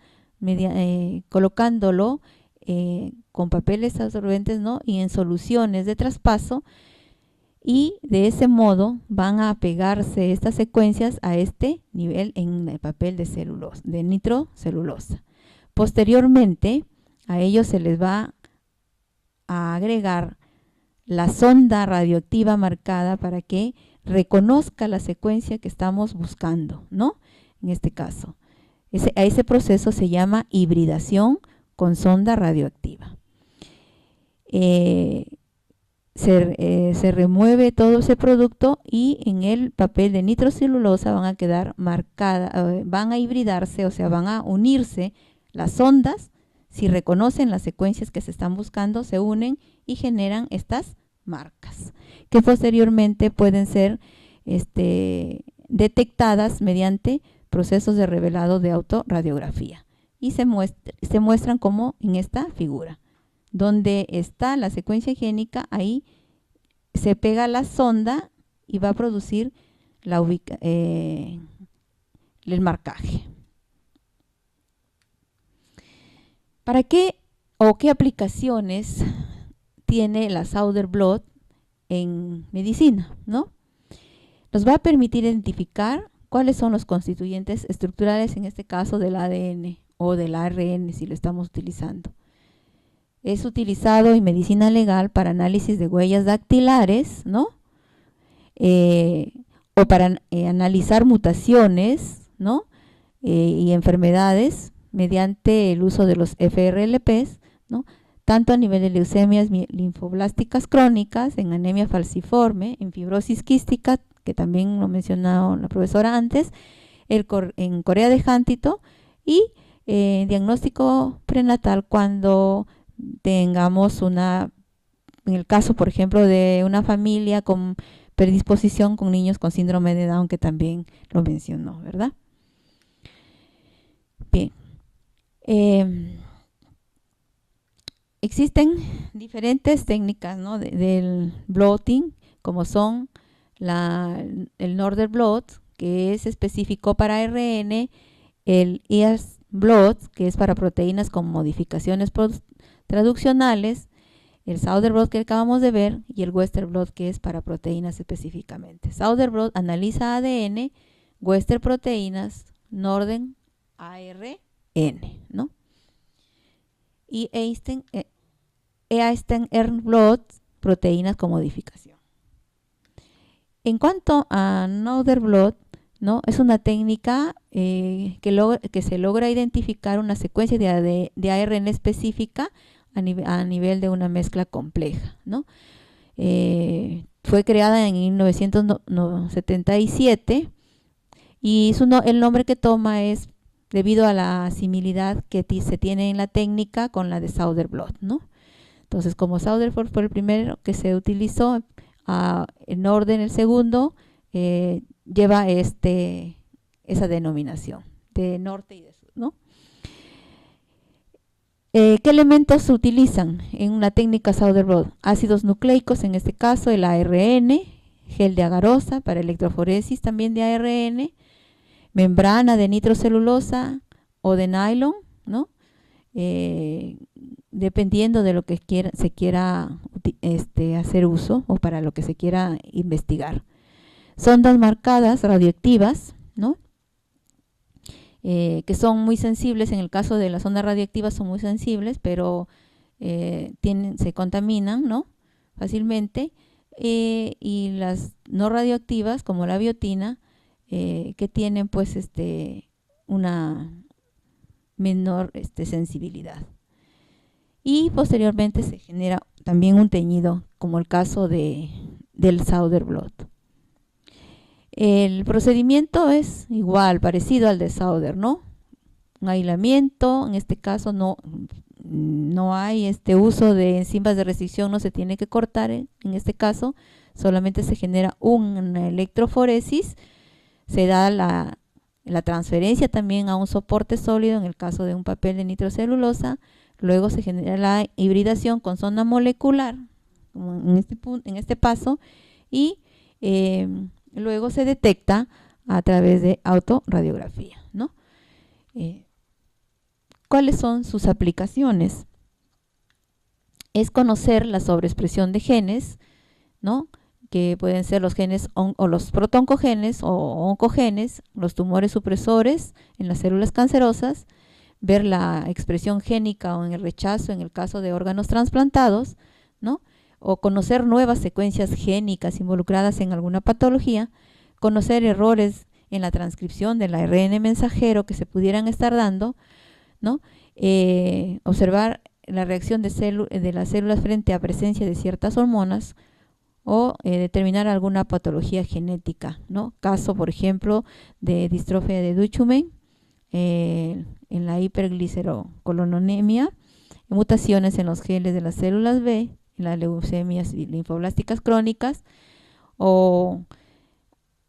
colocándolo con papeles absorbentes, ¿no? Y en soluciones de traspaso, y de ese modo van a pegarse estas secuencias a este nivel en el papel de nitrocelulosa. Posteriormente a ellos se les va a agregar la sonda radioactiva marcada para que reconozca la secuencia que estamos buscando, ¿no? En este caso, a ese proceso se llama hibridación con sonda radioactiva. Se remueve todo ese producto y en el papel de nitrocelulosa van a quedar marcadas, van a hibridarse, o sea, van a unirse las sondas. Si reconocen las secuencias que se están buscando, se unen y generan estas marcas, que posteriormente pueden ser detectadas mediante procesos de revelado de autorradiografía. Y se muestran como en esta figura. Donde está la secuencia génica, ahí se pega la sonda y va a producir el marcaje. ¿Para qué o qué aplicaciones tiene la Sauder Blot en medicina, ¿no? Nos va a permitir identificar cuáles son los constituyentes estructurales, en este caso del ADN o del ARN, si lo estamos utilizando. Es utilizado en medicina legal para análisis de huellas dactilares, ¿no? O para analizar mutaciones, ¿no? Y enfermedades mediante el uso de los FRLPs, ¿no? Tanto a nivel de leucemias linfoblásticas crónicas, en anemia falciforme, en fibrosis quística, que también lo mencionó la profesora antes, en Corea de Huntington, y diagnóstico prenatal cuando tengamos en el caso, por ejemplo, de una familia con predisposición con niños con síndrome de Down, que también lo mencionó, ¿verdad? Bien. Existen diferentes técnicas, ¿no? Del blotting, como son el Northern blot, que es específico para ARN, el EAS blot, que es para proteínas con modificaciones traduccionales, el Southern blot que acabamos de ver y el Western blot, que es para proteínas específicamente. Southern blot analiza ADN, Western proteínas, Northern ARN, ¿no? Y Einstein blot, proteínas con modificación. En cuanto a Northern blot, ¿no? Es una técnica que se logra identificar una secuencia de ARN específica a nivel de una mezcla compleja, ¿no? Fue creada en 1977 y el nombre que toma es debido a la similitude que se tiene en la técnica con la de Southern blot, ¿no? Entonces, como Southern blot fue el primero que se utilizó, en orden el segundo lleva esa denominación de norte y de sur, ¿no? ¿Qué elementos se utilizan en una técnica Southern blot? Ácidos nucleicos, en este caso el ARN, gel de agarosa para electroforesis también de ARN, membrana de nitrocelulosa o de nylon, ¿no? Dependiendo de lo que se quiera hacer uso o para lo que se quiera investigar. Sondas marcadas radioactivas, ¿no? Que son muy sensibles. En el caso de las ondas radioactivas son muy sensibles, pero se contaminan, ¿no? Fácilmente. Y las no radioactivas, como la biotina, que tienen pues una menor sensibilidad. Y posteriormente se genera también un teñido, como el caso del Southern blot. El procedimiento es igual, parecido al de Southern, ¿no? Un aislamiento, en este caso no hay uso de enzimas de restricción, no se tiene que cortar en este caso, solamente se genera una electroforesis, se da la transferencia también a un soporte sólido en el caso de un papel de nitrocelulosa, luego se genera la hibridación con sonda molecular en este paso y luego se detecta a través de autorradiografía, ¿no? ¿Cuáles son sus aplicaciones? Es conocer la sobreexpresión de genes, ¿no? Que pueden ser los genes o los protoncogenes o oncogenes, los tumores supresores en las células cancerosas, ver la expresión génica o en el rechazo en el caso de órganos trasplantados, ¿no? O conocer nuevas secuencias génicas involucradas en alguna patología, conocer errores en la transcripción del ARN mensajero que se pudieran estar dando, ¿no? Observar la reacción de las células frente a presencia de ciertas hormonas o determinar alguna patología genética, ¿no? Caso, por ejemplo, de distrofia de Duchenne, en la hiperglicerocolonemia, mutaciones en los genes de las células B, en las leucemias linfoblásticas crónicas o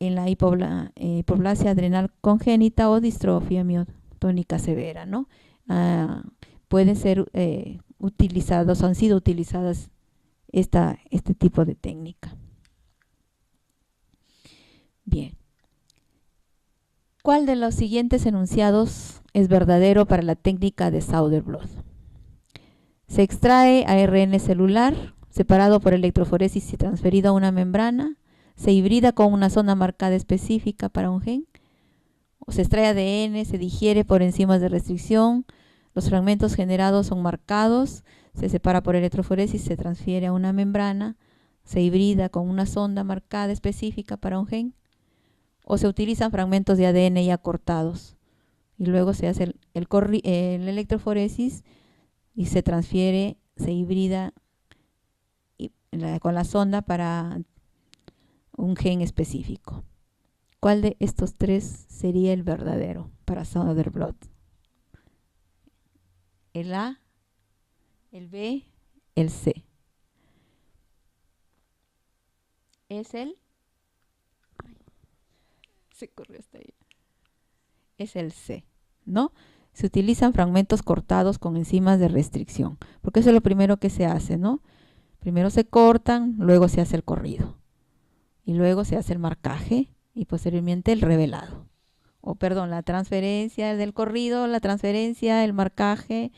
en la hipoplasia adrenal congénita o distrofia miotónica severa, ¿no? Pueden ser utilizados, han sido utilizadas este tipo de técnica. Bien. ¿Cuál de los siguientes enunciados es verdadero para la técnica de Southern blot? Se extrae ARN celular separado por electroforesis y transferido a una membrana. Se hibrida con una zona marcada específica para un gen. O se extrae ADN, se digiere por enzimas de restricción. Los fragmentos generados son marcados. Se separa por electroforesis, se transfiere a una membrana. Se hibrida con una sonda marcada específica para un gen. O se utilizan fragmentos de ADN ya cortados y luego se hace el electroforesis y se transfiere, se hibrida con la sonda para un gen específico. ¿Cuál de estos tres sería el verdadero para Southern blot? ¿El A, el B, el C? Es se corrió hasta ahí. Es el C, ¿no? se utilizan fragmentos cortados con enzimas de restricción, porque eso es lo primero que se hace, ¿no? Primero se cortan, luego se hace el corrido, y luego se hace el marcaje, y posteriormente el revelado. O perdón, la transferencia del corrido, la transferencia, el marcaje,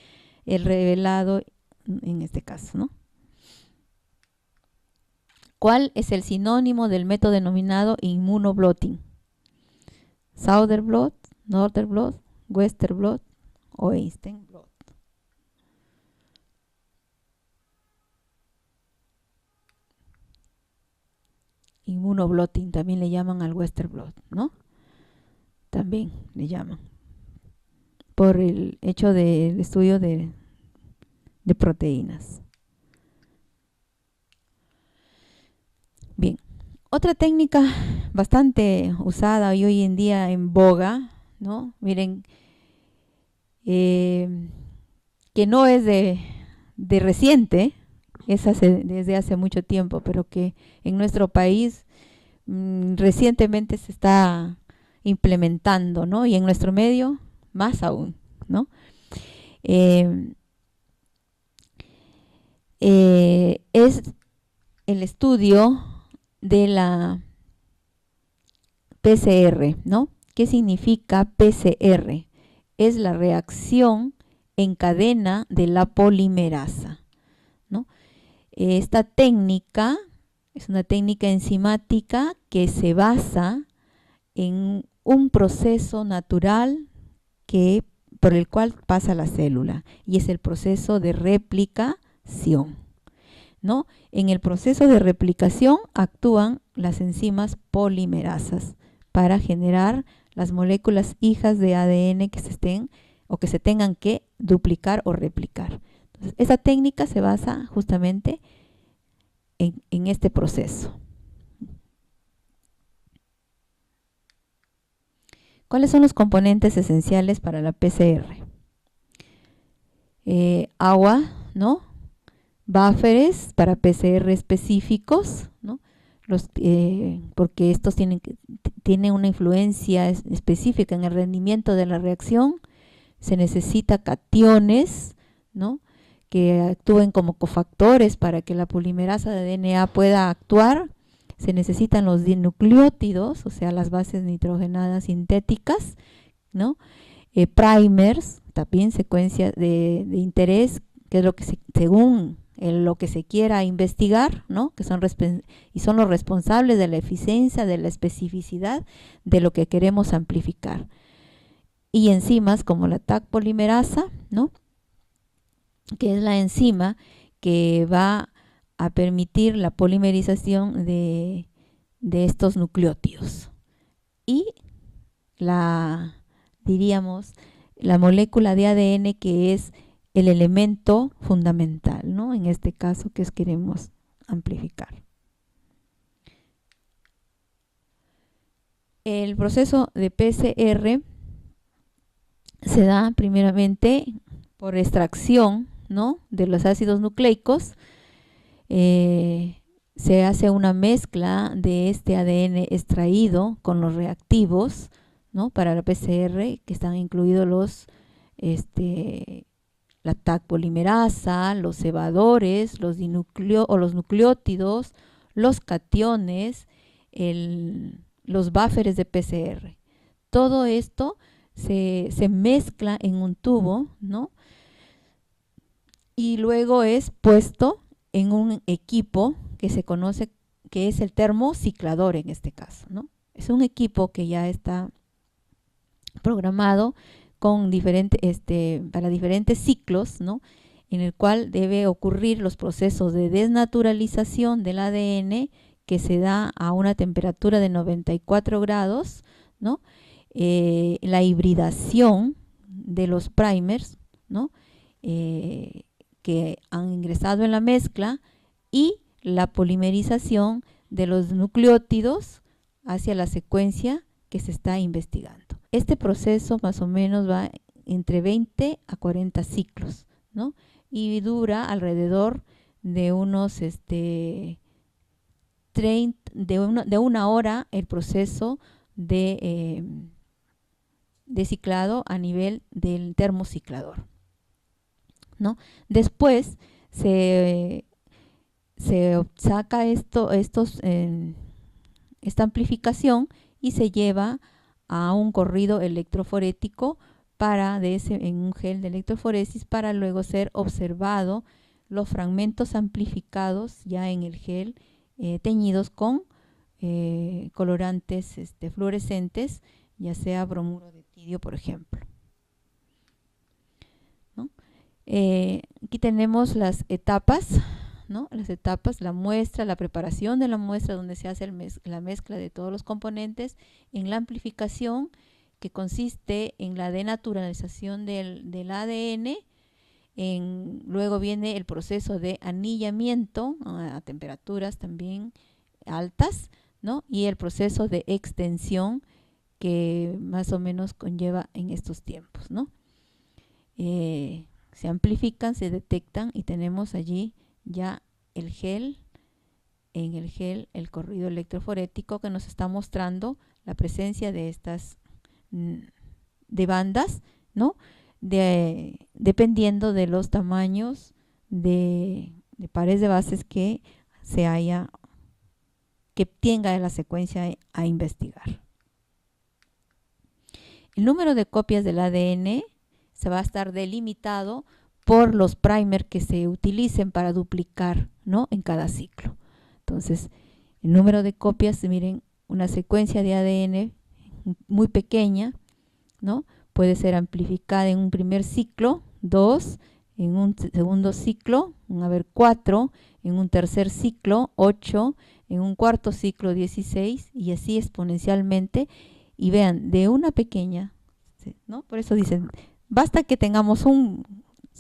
el revelado, en este caso, ¿no? ¿Cuál es el sinónimo del método denominado inmunoblotting? Southern blot, Northern blot, Western blot o Eastern blot. Inmunoblotting también le llaman al Western blot, ¿no? También le llaman por el hecho del estudio de proteínas. Bien, otra técnica bastante usada y hoy en día en boga, ¿no? Miren, que no es de reciente, es desde hace mucho tiempo, pero que en nuestro país recientemente se está implementando, ¿no? Y en nuestro medio más aún, ¿no? Es el estudio de la PCR, ¿no? ¿Qué significa PCR? Es la reacción en cadena de la polimerasa, ¿no? Esta técnica es una técnica enzimática que se basa en un proceso natural por el cual pasa la célula, y es el proceso de replicación, ¿no? En el proceso de replicación actúan las enzimas polimerasas para generar las moléculas hijas de ADN que se tengan que duplicar o replicar. Entonces, esa técnica se basa justamente en este proceso. ¿Cuáles son los componentes esenciales para la PCR? Agua, ¿no? Bufferes para PCR específicos, ¿no? Porque estos tienen una influencia específica en el rendimiento de la reacción. Se necesita cationes, ¿no? Que actúen como cofactores para que la polimerasa de DNA pueda actuar. Se necesitan los dinucleótidos, o sea, las bases nitrogenadas sintéticas, ¿no? Primers, también secuencias de interés, que es lo que según lo que se quiera investigar, ¿no? Que son los responsables de la eficiencia, de la especificidad de lo que queremos amplificar. Y enzimas como la Taq polimerasa, ¿no? Que es la enzima que va a permitir la polimerización de estos nucleótidos. Y diríamos, la molécula de ADN, que es el elemento fundamental, ¿no? En este caso que queremos amplificar. El proceso de PCR se da primeramente por extracción, ¿no? De los ácidos nucleicos. Se hace una mezcla de este ADN extraído con los reactivos, ¿no? Para la PCR, que están incluidos la Taq polimerasa, los cebadores, los nucleótidos, los cationes, los bufferes de PCR. Todo esto se mezcla en un tubo, ¿no? Y luego es puesto en un equipo que se conoce, que es el termociclador en este caso, ¿no? Es un equipo que ya está programado con para diferentes ciclos, ¿no? En el cual debe ocurrir los procesos de desnaturalización del ADN, que se da a una temperatura de 94 grados, ¿no? La hibridación de los primers, ¿no? Que han ingresado en la mezcla, y la polimerización de los nucleótidos hacia la secuencia que se está investigando. Este proceso más o menos va entre 20 a 40 ciclos, ¿no? Y dura alrededor de unos de una hora el proceso de de ciclado a nivel del termociclador, ¿no? Después se saca esta amplificación y se lleva a un corrido electroforético en un gel de electroforesis para luego ser observado los fragmentos amplificados ya en el gel teñidos con colorantes fluorescentes, ya sea bromuro de tidio, por ejemplo, ¿no? Aquí tenemos las etapas, ¿no? Las etapas, la muestra, la preparación de la muestra, donde se hace la mezcla de todos los componentes, en la amplificación, que consiste en la denaturalización del ADN. Luego viene el proceso de anillamiento a temperaturas también altas, ¿no? Y el proceso de extensión que más o menos conlleva en estos tiempos, ¿no? Se amplifican, se detectan y tenemos allí ya el gel, en el gel el corrido electroforético que nos está mostrando la presencia de estas de bandas, ¿no? Dependiendo de los tamaños de pares de bases que tenga la secuencia a investigar. El número de copias del ADN se va a estar delimitado por los primers que se utilicen para duplicar, ¿no? En cada ciclo. Entonces, el número de copias, miren, una secuencia de ADN muy pequeña, ¿no? Puede ser amplificada en un primer ciclo, 2, en un segundo ciclo, 4, en un tercer ciclo, 8, en un cuarto ciclo, 16, y así exponencialmente. Y vean, de una pequeña, ¿no? Por eso dicen, basta que tengamos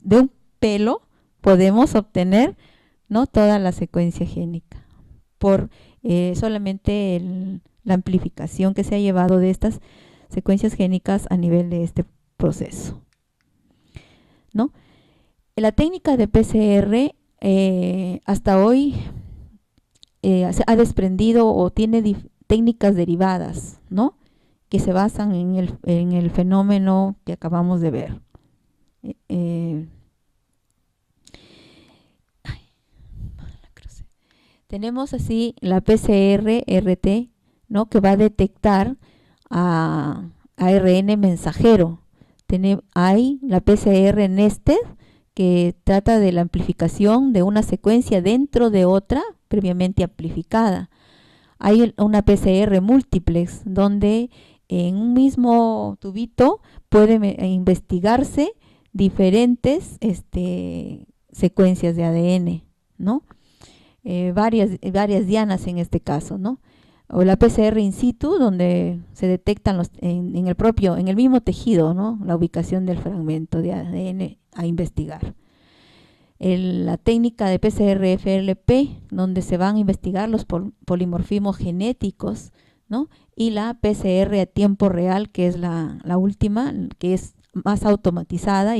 de un pelo, podemos obtener, ¿no? Toda la secuencia génica, por solamente la amplificación que se ha llevado de estas secuencias génicas a nivel de este proceso, ¿no? La técnica de PCR hasta hoy ha desprendido o tiene técnicas derivadas, ¿no? Que se basan en el fenómeno que acabamos de ver. Tenemos así la PCR-RT, ¿no? Que va a detectar a ARN mensajero. Hay la PCR nested, que trata de la amplificación de una secuencia dentro de otra previamente amplificada. Hay una PCR múltiplex, donde en un mismo tubito pueden investigarse diferentes secuencias de ADN, ¿no? Varias dianas en este caso, ¿no? O la PCR in situ, donde se detectan en el mismo tejido, ¿no? La ubicación del fragmento de ADN a investigar. La técnica de PCR-FLP, donde se van a investigar los polimorfismos genéticos, ¿no? Y la PCR a tiempo real, que es la última, que es más automatizada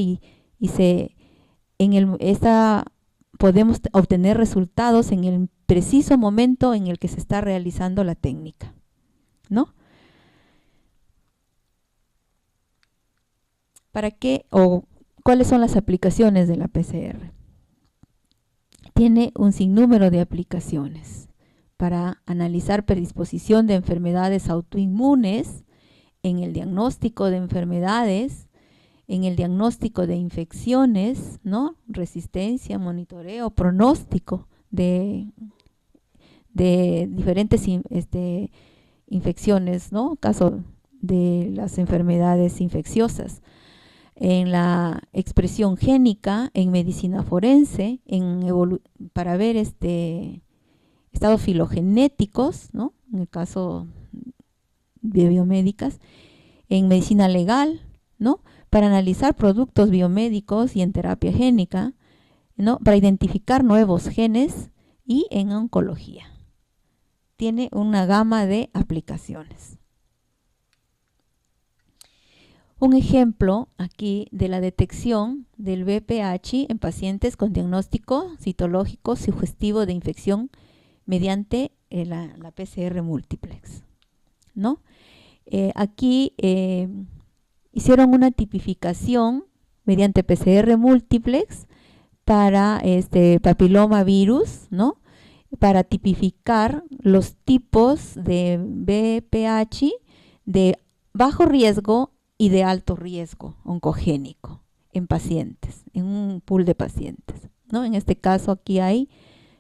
podemos obtener resultados en el preciso momento en el que se está realizando la técnica, ¿no? ¿Para qué o cuáles son las aplicaciones de la PCR? Tiene un sinnúmero de aplicaciones para analizar predisposición de enfermedades autoinmunes, en el diagnóstico de enfermedades, en el diagnóstico de infecciones, ¿no? Resistencia, monitoreo, pronóstico de diferentes infecciones, ¿no? Caso de las enfermedades infecciosas. En la expresión génica, en medicina forense, para ver estados filogenéticos, ¿no? En el caso de biomédicas, en medicina legal, ¿no? Para analizar productos biomédicos y en terapia génica, ¿no? Para identificar nuevos genes y en oncología. Tiene una gama de aplicaciones. Un ejemplo aquí de la detección del VPH en pacientes con diagnóstico citológico sugestivo de infección mediante la PCR múltiplex, ¿no? Aquí hicieron una tipificación mediante PCR múltiplex para papiloma virus, ¿no? Para tipificar los tipos de VPH de bajo riesgo y de alto riesgo oncogénico en pacientes, en un pool de pacientes, ¿no? En este caso aquí hay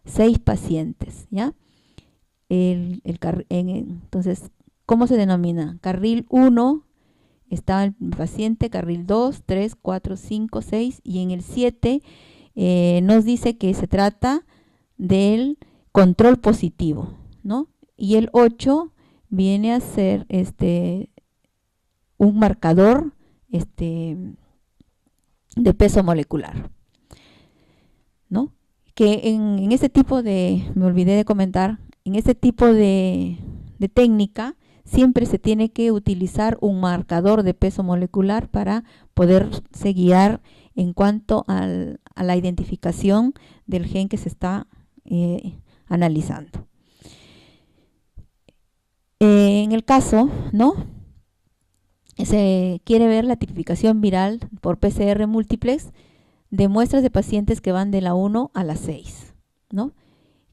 6 pacientes, ¿ya? Entonces, ¿cómo se denomina? Carril 1 está el paciente, carril 2, 3, 4, 5, 6 y en el 7 nos dice que se trata del control positivo, ¿no? Y el 8 viene a ser un marcador de peso molecular, ¿no? Que en este tipo me olvidé de comentar, en este tipo de técnica siempre se tiene que utilizar un marcador de peso molecular para poderse guiar en cuanto a la identificación del gen que se está analizando. En el caso, ¿no? Se quiere ver la tipificación viral por PCR múltiplex de muestras de pacientes que van de la 1 a la 6, ¿no?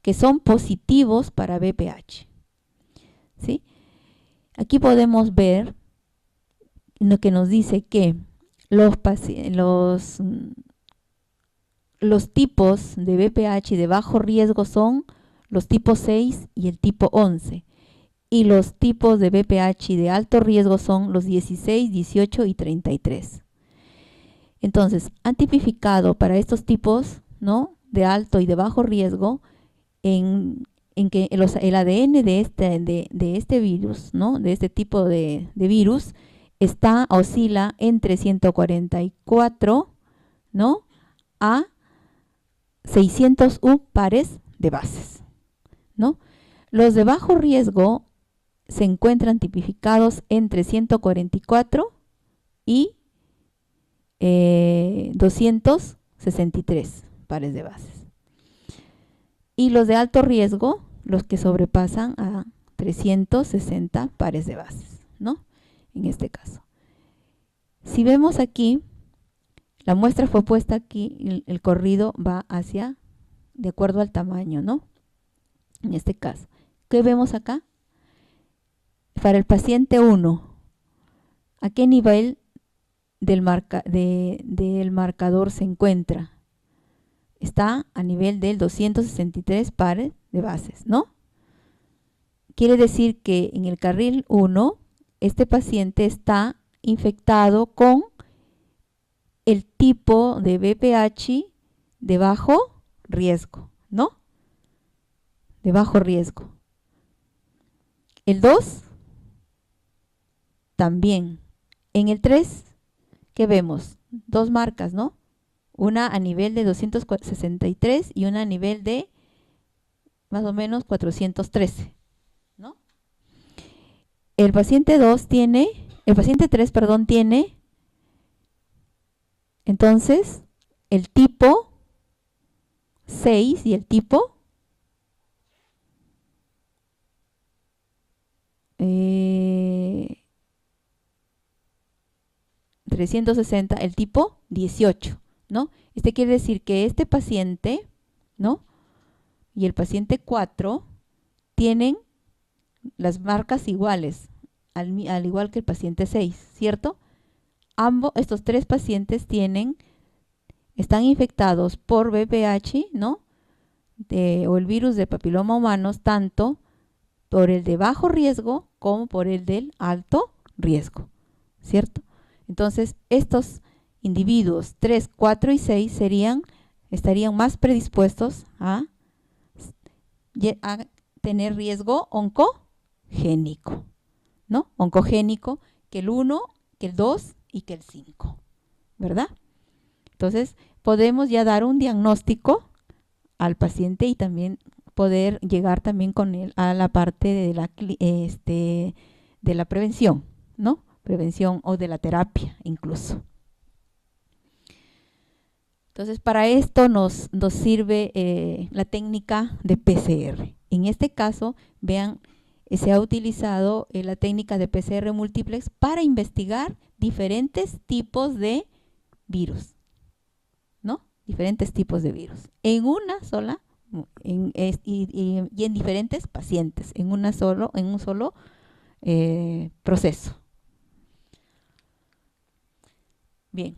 Que son positivos para VPH, ¿sí? Aquí podemos ver lo que nos dice que los tipos de VPH de bajo riesgo son los tipos 6 y el tipo 11. Y los tipos de VPH de alto riesgo son los 16, 18 y 33. Entonces, han tipificado para estos tipos, ¿no?, de alto y de bajo riesgo en que el ADN de este virus, ¿no?, de este tipo de virus, oscila entre 144, ¿no?, a 601 pares de bases, ¿no? Los de bajo riesgo se encuentran tipificados entre 144 y 263 pares de bases. Y los de alto riesgo, los que sobrepasan a 360 pares de bases, ¿no? En este caso. Si vemos aquí, la muestra fue puesta aquí, el corrido va de acuerdo al tamaño, ¿no? En este caso. ¿Qué vemos acá? Para el paciente 1, ¿a qué nivel del marcador se encuentra? Está a nivel del 263 pares de bases, ¿no? Quiere decir que en el carril 1, este paciente está infectado con el tipo de VPH de bajo riesgo, ¿no? De bajo riesgo. El 2 también. En el 3, ¿qué vemos? 2 marcas, ¿no? Una a nivel de 263 y una a nivel de más o menos 413, ¿no? El paciente 3, tiene entonces el tipo 6 y el tipo 360, el tipo 18, ¿no? Quiere decir que este paciente, ¿no?, y el paciente 4 tienen las marcas iguales, al igual que el paciente 6, ¿cierto? Estos 3 pacientes están infectados por VPH, ¿no?, o el virus de papiloma humanos, tanto por el de bajo riesgo como por el del alto riesgo, ¿cierto? Entonces, estos individuos 3, 4 y 6 estarían más predispuestos a tener riesgo oncogénico, ¿no? Oncogénico, que el 1, que el 2 y que el 5, ¿verdad? Entonces, podemos ya dar un diagnóstico al paciente y también poder llegar también con él a la parte de la prevención, ¿no? Prevención o de la terapia incluso. Entonces, para esto nos sirve la técnica de PCR. En este caso, vean, se ha utilizado la técnica de PCR multiplex para investigar diferentes tipos de virus, ¿no? Diferentes tipos de virus. En una sola, y en diferentes pacientes, en un solo proceso. Bien,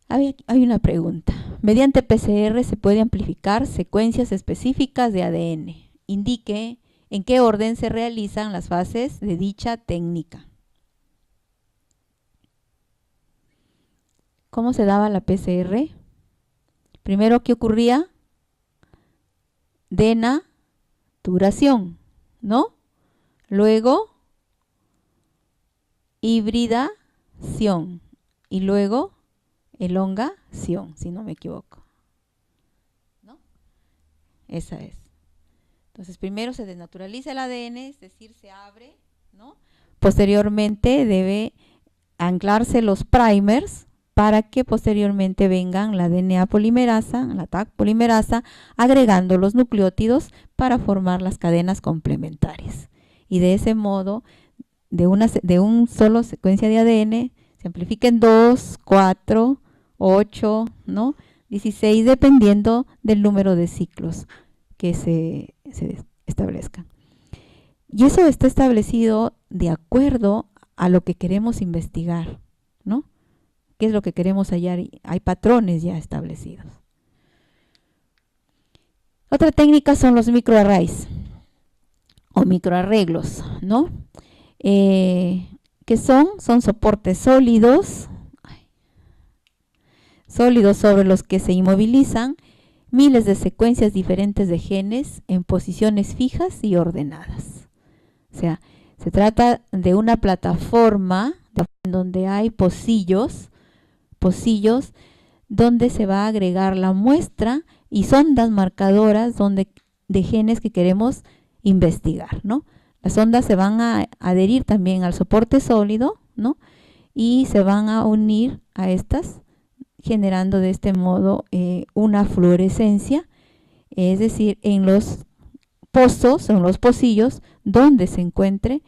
hay una pregunta. Mediante PCR se puede amplificar secuencias específicas de ADN. Indique en qué orden se realizan las fases de dicha técnica. ¿Cómo se daba la PCR? Primero, ¿qué ocurría? Denaturación, ¿no? Luego, hibridación. Y luego, elongación, si no me equivoco, ¿no? Esa es. Entonces, primero se desnaturaliza el ADN, es decir, se abre, ¿no? Posteriormente debe anclarse los primers para que posteriormente vengan la DNA polimerasa, la TAC polimerasa, agregando los nucleótidos para formar las cadenas complementarias. Y de ese modo, de un solo secuencia de ADN, se amplifica en 2, 4, 8, ¿no? 16, dependiendo del número de ciclos que se establezcan. Y eso está establecido de acuerdo a lo que queremos investigar, ¿no? ¿Qué es lo que queremos hallar? Hay patrones ya establecidos. Otra técnica son los microarrays o microarreglos, ¿no? ¿Qué son? Son soportes sólidos sobre los que se inmovilizan miles de secuencias diferentes de genes en posiciones fijas y ordenadas. O sea, se trata de una plataforma donde hay pocillos donde se va a agregar la muestra y sondas marcadoras de genes que queremos investigar, ¿no? Las ondas se van a adherir también al soporte sólido, ¿no? Y se van a unir a estas, generando de este modo una fluorescencia, es decir, en los pozos, en los pocillos, donde se encuentre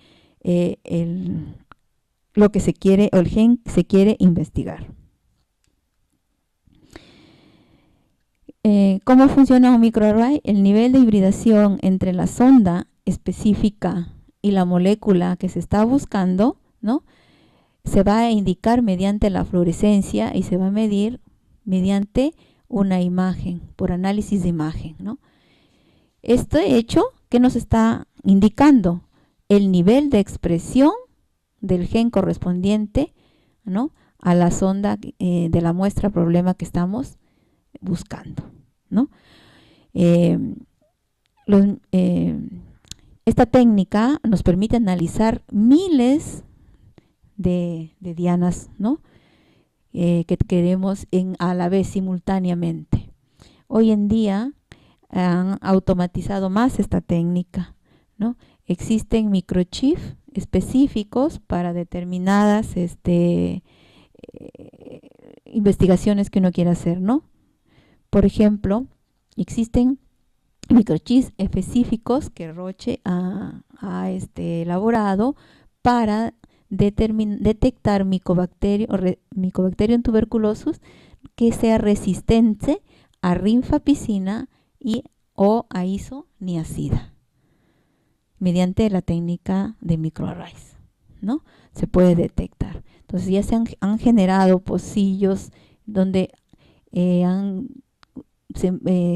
lo que se quiere, o el gen se quiere investigar. ¿Cómo funciona un microarray? El nivel de hibridación entre la sonda específica y la molécula que se está buscando, ¿no? Se va a indicar mediante la fluorescencia y se va a medir mediante una imagen, por análisis de imagen, ¿no? Este hecho, ¿qué nos está indicando? El nivel de expresión del gen correspondiente, ¿no?, a la sonda de la muestra problema que estamos buscando, ¿no? Esta técnica nos permite analizar miles de dianas, ¿no?, que queremos a la vez simultáneamente. Hoy en día han automatizado más esta técnica, ¿no? Existen microchips específicos para determinadas investigaciones que uno quiera hacer, ¿no? Por ejemplo, existen microchips específicos que Roche ha elaborado para detectar Mycobacterium tuberculosis que sea resistente a rifampicina o a isoniazida, mediante la técnica de microarrays, ¿no? Se puede detectar. Entonces ya se han generado pocillos donde han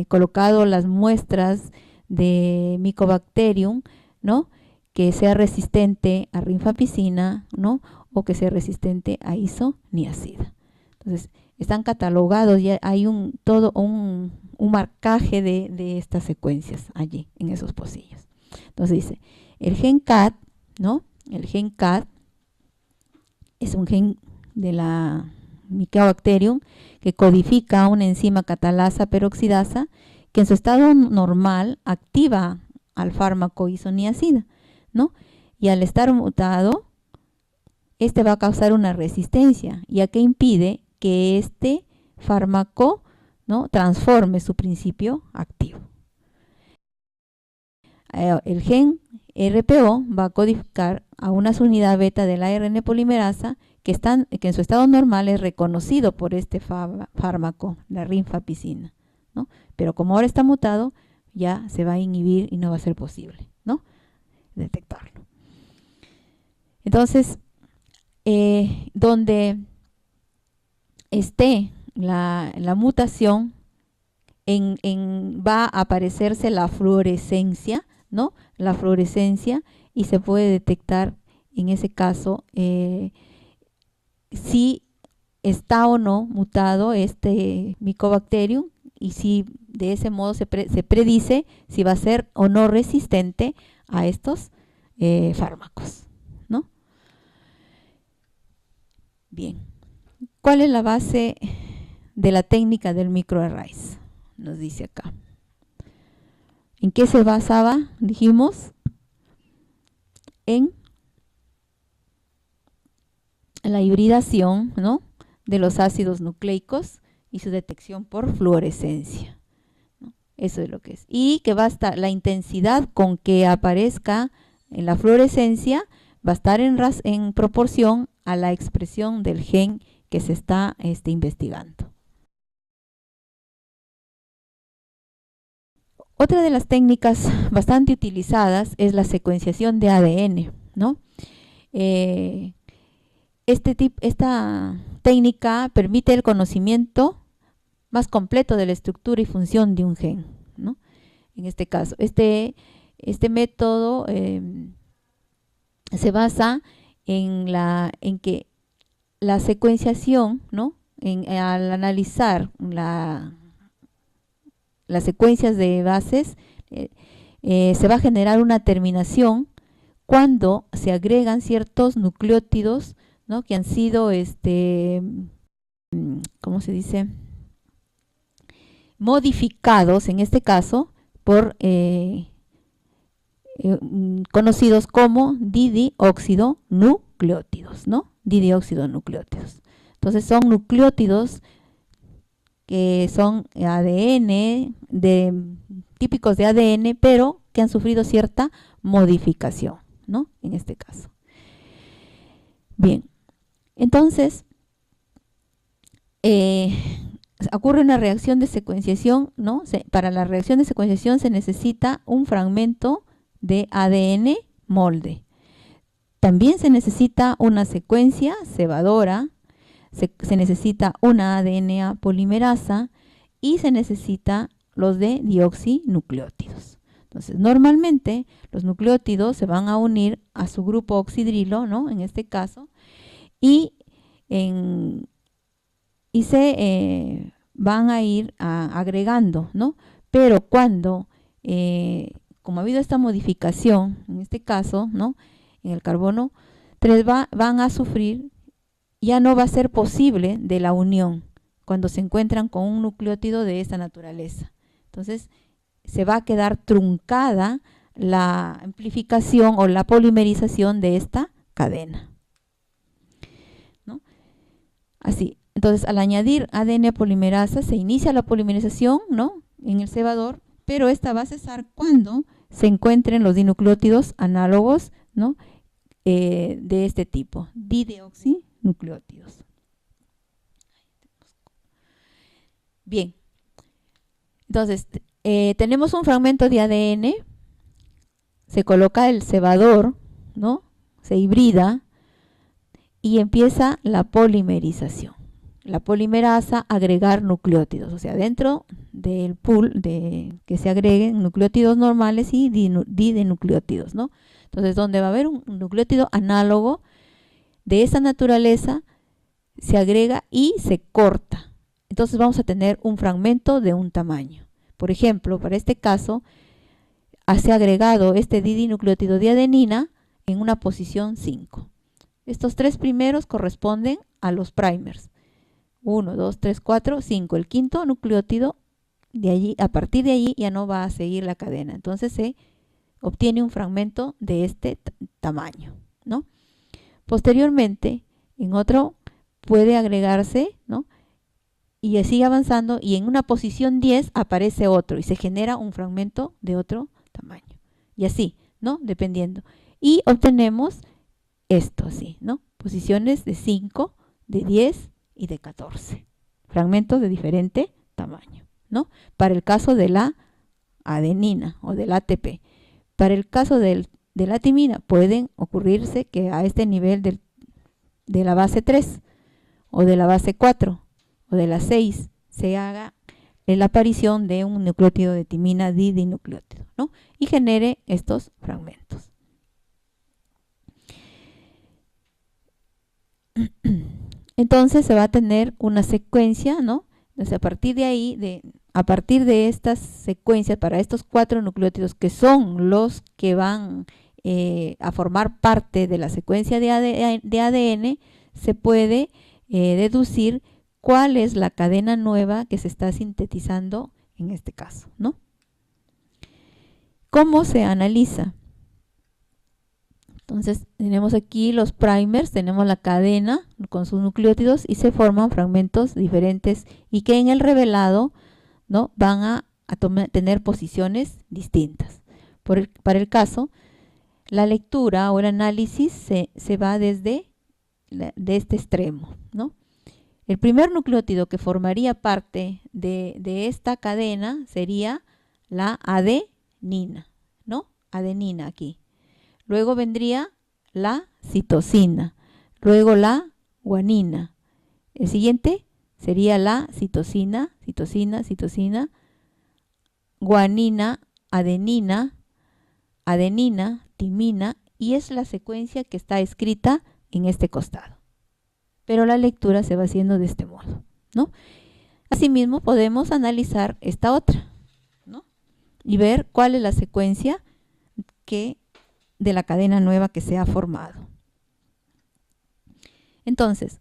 colocado las muestras de Mycobacterium, ¿no?, que sea resistente a rifampicina, ¿no?, o que sea resistente a isoniazida. Entonces, están catalogados, ya hay todo un marcaje de estas secuencias allí, en esos pocillos. Entonces dice, el gen CAD, ¿no? El gen CAD es un gen de la Mycobacterium que codifica una enzima catalasa peroxidasa que en su estado normal activa al fármaco isoniazida, ¿no? Y al estar mutado, este va a causar una resistencia, ya que impide que este fármaco, ¿no?, transforme su principio activo. El gen RPO va a codificar a una unidad beta de la ARN polimerasa que en su estado normal es reconocido por este fármaco, la rifampicina, ¿no? Pero como ahora está mutado, ya se va a inhibir y no va a ser posible, ¿no?, detectarlo. Entonces, donde esté la mutación, va a aparecerse la fluorescencia, ¿no? La fluorescencia, y se puede detectar en ese caso si está o no mutado este Mycobacterium, y si de ese modo se predice si va a ser o no resistente a estos fármacos, ¿no? Bien, ¿cuál es la base de la técnica del microarrays? Nos dice acá. ¿En qué se basaba? Dijimos en la hibridación, ¿no?, de los ácidos nucleicos y su detección por fluorescencia, ¿no? Eso es lo que es. Y que basta la intensidad con que aparezca en la fluorescencia, va a estar en proporción a la expresión del gen que se está investigando. Otra de las técnicas bastante utilizadas es la secuenciación de ADN, ¿no? Esta técnica permite el conocimiento más completo de la estructura y función de un gen, ¿no? En este caso, este método se basa en que la secuenciación, ¿no?, al analizar las secuencias de bases, se va a generar una terminación cuando se agregan ciertos nucleótidos, ¿no?, que han sido, ¿cómo se dice?, modificados, en este caso, por conocidos como didioxidonucleótidos, ¿no? Didioxidonucleótidos. Entonces son nucleótidos que son ADN, típicos de ADN, pero que han sufrido cierta modificación, ¿no?, en este caso. Bien, entonces ocurre una reacción de secuenciación, ¿no? Para la reacción de secuenciación se necesita un fragmento de ADN molde. También se necesita una secuencia cebadora, se necesita una ADN polimerasa y se necesita los de dioxinucleótidos. Entonces, normalmente los nucleótidos se van a unir a su grupo oxidrilo, ¿no?, en este caso, y se van a ir agregando, ¿no? Pero cuando, como ha habido esta modificación, en este caso, ¿no?, en el carbono 3 van a sufrir, ya no va a ser posible de la unión cuando se encuentran con un nucleótido de esta naturaleza. Entonces, se va a quedar truncada la amplificación o la polimerización de esta cadena, ¿no? Así, entonces al añadir ADN polimerasa se inicia la polimerización, ¿no?, en el cebador, pero esta va a cesar cuando se encuentren los dinucleótidos análogos, ¿no?, de este tipo, didioxinucleótidos. Bien, entonces tenemos un fragmento de ADN, se coloca el cebador, ¿no?, se hibrida y empieza la polimerización. La polimerasa, agregar nucleótidos, o sea, dentro del pool que se agreguen nucleótidos normales y dinucleótidos, ¿no? Entonces, donde va a haber un nucleótido análogo de esa naturaleza, se agrega y se corta. Entonces vamos a tener un fragmento de un tamaño. Por ejemplo, para este caso, se ha agregado este dinucleótido de adenina en una posición 5. Estos 3 primeros corresponden a los primers. 1, 2, 3, 4, 5. El quinto nucleótido, de allí, a partir de allí ya no va a seguir la cadena. Entonces se obtiene un fragmento de este tamaño, ¿no? Posteriormente, en otro puede agregarse, ¿no?, y sigue avanzando, y en una posición 10 aparece otro y se genera un fragmento de otro tamaño. Y así, ¿no? Dependiendo. Y obtenemos esto así, ¿no? Posiciones de 5, de 10 y de 14. Fragmentos de diferente tamaño, ¿no? Para el caso de la adenina o del ATP. Para el caso de la timina pueden ocurrirse que a este nivel de la base 3 o de la base 4 o de la 6 se haga la aparición de un nucleótido de timina dinucleótido, ¿no? Y genere estos fragmentos. Entonces se va a tener una secuencia, ¿no? Entonces, a partir de estas secuencias para estos 4 nucleótidos que son los que van a formar parte de la secuencia de ADN, se puede deducir cuál es la cadena nueva que se está sintetizando en este caso, ¿no? ¿Cómo se analiza? Entonces tenemos aquí los primers, tenemos la cadena con sus nucleótidos y se forman fragmentos diferentes y que en el revelado, ¿no? Van a tener posiciones distintas. Para el caso, la lectura o el análisis se va de este extremo, ¿no? El primer nucleótido que formaría parte de esta cadena sería la adenina, ¿no? Adenina aquí. Luego vendría la citosina, luego la guanina. El siguiente sería la citosina, guanina, adenina, timina, y es la secuencia que está escrita en este costado. Pero la lectura se va haciendo de este modo, ¿no? Asimismo, podemos analizar esta otra, ¿no? Y ver cuál es la secuencia de la cadena nueva que se ha formado. Entonces,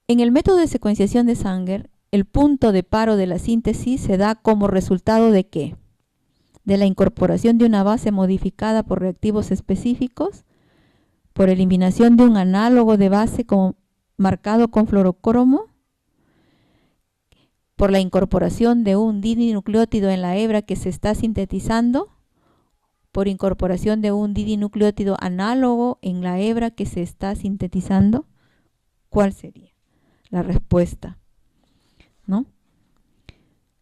en el método de secuenciación de Sanger, el punto de paro de la síntesis se da como resultado de ¿qué? De la incorporación de una base modificada por reactivos específicos, por eliminación de un análogo de base marcado con fluorocromo, por la incorporación de un dinucleótido en la hebra que se está sintetizando, por incorporación de un dinucleótido análogo en la hebra que se está sintetizando. ¿Cuál sería la respuesta? ¿No?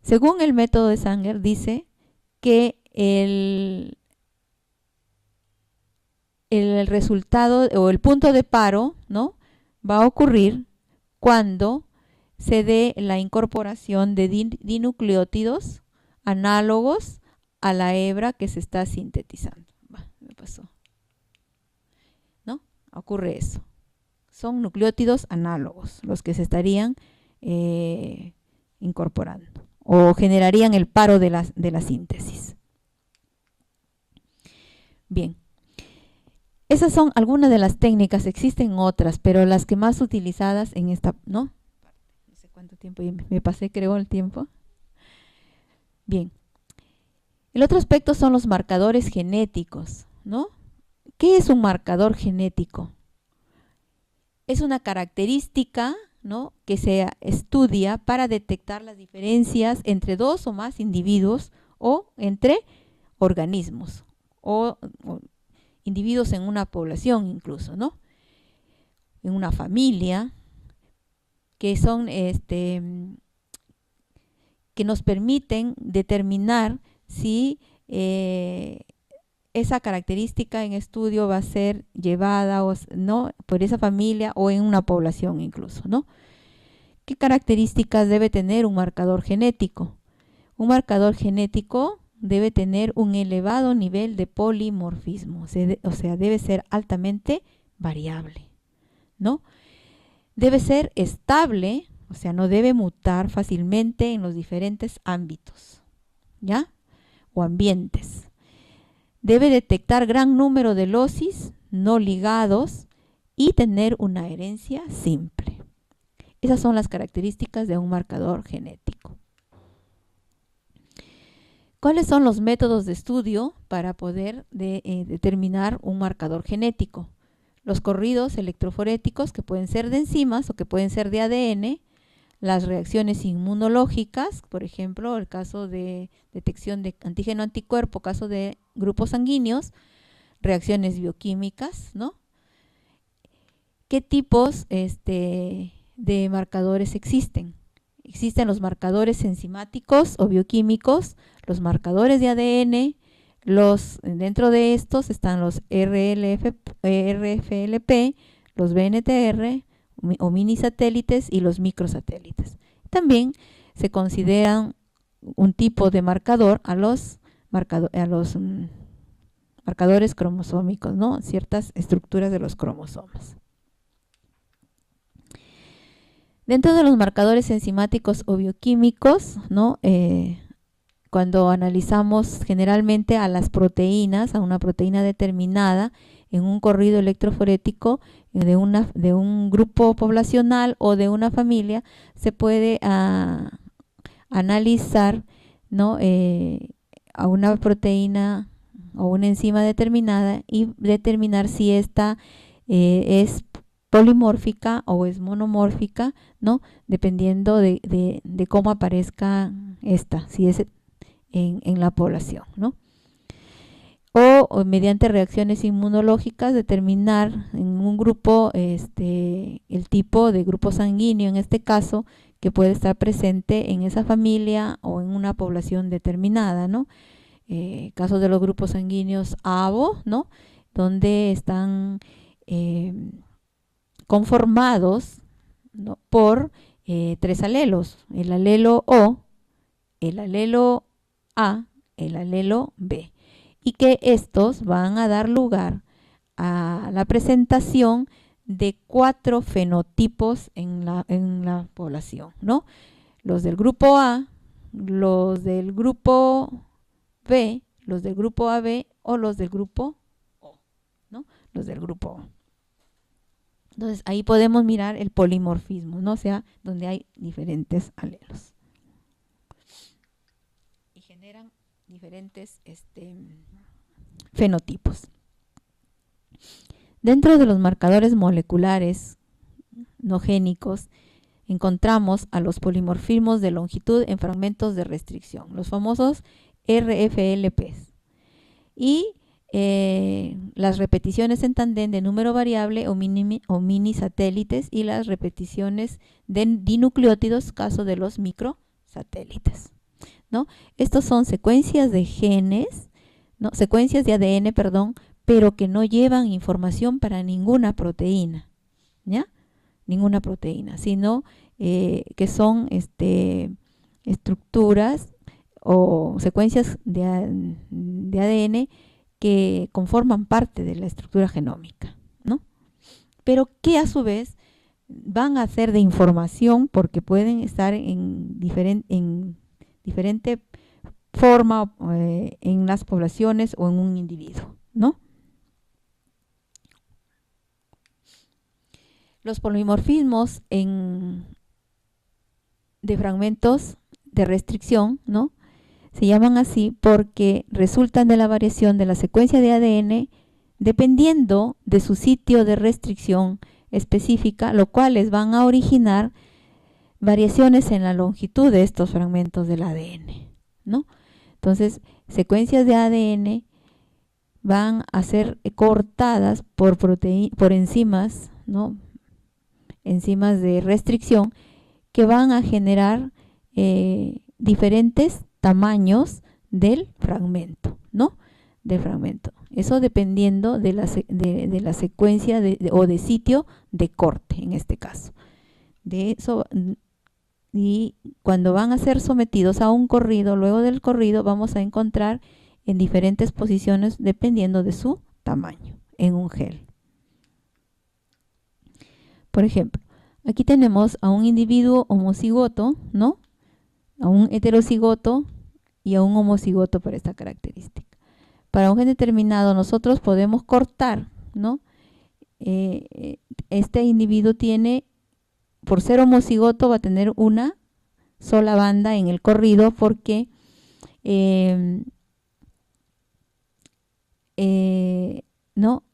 Según el método de Sanger, dice que el resultado o el punto de paro, ¿no? Va a ocurrir cuando se dé la incorporación de dinucleótidos análogos a la hebra que se está sintetizando. Me pasó. ¿No? Ocurre eso. Son nucleótidos análogos los que se estarían incorporando o generarían el paro de la síntesis. Bien. Esas son algunas de las técnicas, existen otras, pero las que más utilizadas en esta, ¿no? No sé cuánto tiempo, me pasé creo el tiempo. Bien. El otro aspecto son los marcadores genéticos, ¿no? ¿Qué es un marcador genético? Es una característica, ¿no?, que se estudia para detectar las diferencias entre 2 o más individuos o entre organismos o individuos en una población incluso, ¿no? En una familia, que son que nos permiten determinar si esa característica en estudio va a ser llevada o no por esa familia o en una población incluso, ¿no? ¿Qué características debe tener un marcador genético? Un marcador genético debe tener un elevado nivel de polimorfismo, o sea, debe ser altamente variable, ¿no? Debe ser estable, o sea, no debe mutar fácilmente en los diferentes ámbitos, ¿ya? O ambientes. Debe detectar gran número de locis no ligados y tener una herencia simple. Esas son las características de un marcador genético. ¿Cuáles son los métodos de estudio para poder determinar un marcador genético? Los corridos electroforéticos, que pueden ser de enzimas o que pueden ser de ADN, las reacciones inmunológicas, por ejemplo, el caso de detección de antígeno-anticuerpo, caso de grupos sanguíneos, reacciones bioquímicas, ¿no? ¿Qué tipos de marcadores existen? Existen los marcadores enzimáticos o bioquímicos, los marcadores de ADN, dentro de estos están los RFLP, los BNTR o minisatélites y los microsatélites. También se consideran un tipo de marcador a los marcadores cromosómicos, ¿no? Ciertas estructuras de los cromosomas. Dentro de los marcadores enzimáticos o bioquímicos, ¿no? Cuando analizamos generalmente a las proteínas, a una proteína determinada, en un corrido electroforético de un grupo poblacional o de una familia, se puede analizar, ¿no? A una proteína o una enzima determinada y determinar si esta es polimórfica o es monomórfica, ¿no? Dependiendo de cómo aparezca esta, si es en la población, ¿no? O mediante reacciones inmunológicas determinar en un grupo el tipo de grupo sanguíneo, en este caso, que puede estar presente en esa familia o en una población determinada, ¿no? Casos de los grupos sanguíneos ABO, ¿no? Donde están conformados, ¿no? por 3 alelos, el alelo O, el alelo A, el alelo B, y que estos van a dar lugar a la presentación de 4 fenotipos en la población, ¿no? Los del grupo A, los del grupo B, los del grupo AB o los del grupo O, ¿no? Los del grupo O. Entonces ahí podemos mirar el polimorfismo, ¿no? O sea, donde hay diferentes alelos y generan diferentes fenotipos. Dentro de los marcadores moleculares no génicos encontramos a los polimorfismos de longitud en fragmentos de restricción, los famosos RFLPs, y las repeticiones en tandem de número variable o mini satélites y las repeticiones de dinucleótidos, caso de los microsatélites, ¿no? Estos son secuencias de genes, ¿no? Secuencias de ADN, perdón, pero que no llevan información para ninguna proteína, ¿ya? Ninguna proteína, sino que son estructuras o secuencias de ADN que conforman parte de la estructura genómica, ¿no? Pero que a su vez van a ser de información porque pueden estar en diferente forma en las poblaciones o en un individuo, ¿no? Los polimorfismos de fragmentos de restricción, ¿no? Se llaman así porque resultan de la variación de la secuencia de ADN dependiendo de su sitio de restricción específica, lo cual les van a originar variaciones en la longitud de estos fragmentos del ADN, ¿no? Entonces, secuencias de ADN van a ser cortadas por enzimas, ¿no? Enzimas de restricción que van a generar diferentes tamaños del fragmento, ¿no? Del fragmento. Eso dependiendo de la secuencia o de sitio de corte, en este caso. De eso, y cuando van a ser sometidos a un corrido, luego del corrido vamos a encontrar en diferentes posiciones dependiendo de su tamaño en un gel. Por ejemplo, aquí tenemos a un individuo homocigoto, ¿no? A un heterocigoto y a un homocigoto por esta característica. Para un gen determinado nosotros podemos cortar, ¿no? Este individuo tiene, por ser homocigoto, va a tener una sola banda en el corrido porque ¿no?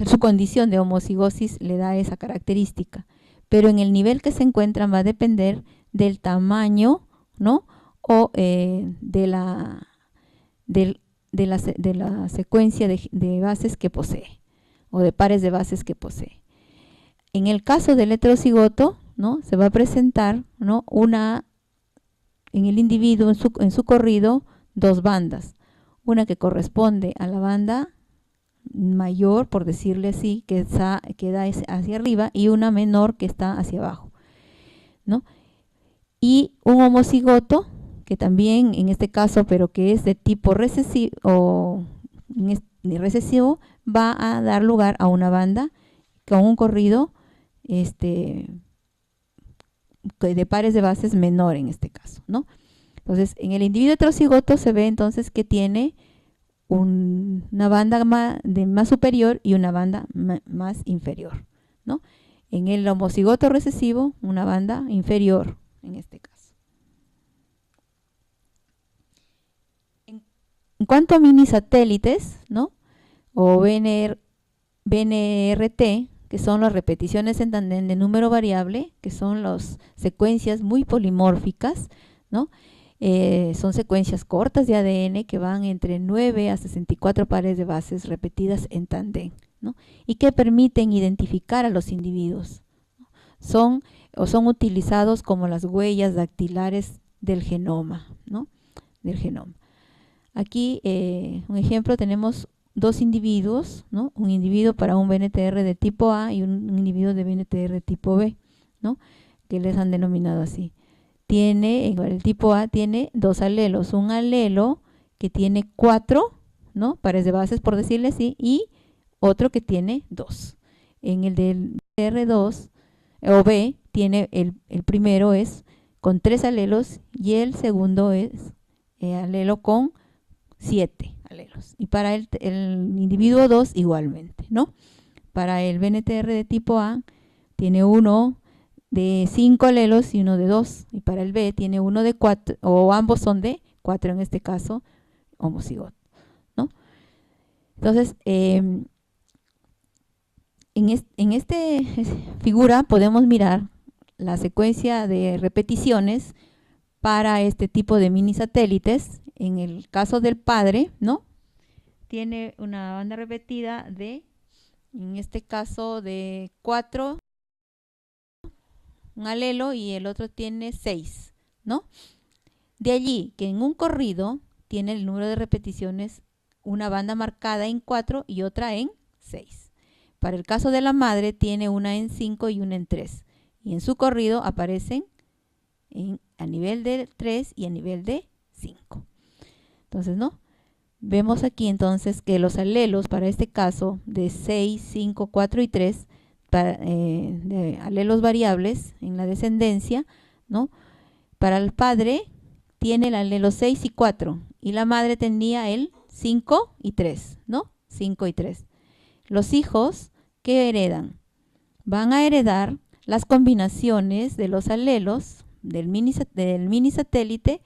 Su condición de homocigosis le da esa característica, pero en el nivel que se encuentran va a depender del tamaño, ¿no? O del de la secuencia de bases que posee, o de pares de bases que posee. En el caso del heterocigoto, ¿no? Se va a presentar, ¿no? En el individuo, en su corrido, dos bandas. Una que corresponde a la banda mayor, por decirle así, que da hacia arriba, y una menor que está hacia abajo, ¿no? Y un homocigoto, que también en este caso, pero que es de tipo recesivo, va a dar lugar a una banda con un corrido de pares de bases menor en este caso, ¿no? Entonces, en el individuo heterocigoto se ve entonces que tiene una banda más superior y una banda más inferior, ¿no? En el homocigoto recesivo, una banda inferior en este caso. En cuanto a mini satélites, ¿no? O BNRT, que son las repeticiones en tándem de número variable, que son las secuencias muy polimórficas, ¿no? Son secuencias cortas de ADN que van entre 9 a 64 pares de bases repetidas en tándem, ¿no? Y que permiten identificar a los individuos. Son utilizados como las huellas dactilares del genoma, ¿no? Del genoma. Aquí, un ejemplo, tenemos dos individuos, ¿no? Un individuo para un BNTR de tipo A y un individuo de BNTR de tipo B, ¿no? Que les han denominado así. El tipo A tiene dos alelos, un alelo que tiene 4, ¿no? Pares de bases, por decirle así, y otro que tiene 2. En el del BNTR2 o B, tiene el primero es con 3 alelos y el segundo es alelo con 7 alelos. Y para el individuo 2 igualmente, ¿no? Para el BNTR de tipo A tiene uno de 5 alelos y uno de 2. Y para el B tiene uno de 4, o ambos son de 4 en este caso, homocigoto, ¿no? Entonces, en esta figura podemos mirar la secuencia de repeticiones para este tipo de mini satélites. En el caso del padre, ¿no? Tiene una banda repetida en este caso de 4, un alelo, y el otro tiene 6, ¿no? De allí que en un corrido tiene el número de repeticiones, una banda marcada en 4 y otra en 6. Para el caso de la madre tiene una en 5 y una en 3. Y en su corrido aparecen a nivel de 3 y a nivel de 5. Entonces, ¿no? Vemos aquí entonces que los alelos para este caso de 6, 5, 4 y 3, de alelos variables en la descendencia, ¿no? Para el padre tiene el alelo 6 y 4 y la madre tenía el 5 y 3, ¿no? 5 y 3. Los hijos, ¿qué heredan? Van a heredar las combinaciones de los alelos del mini satélite,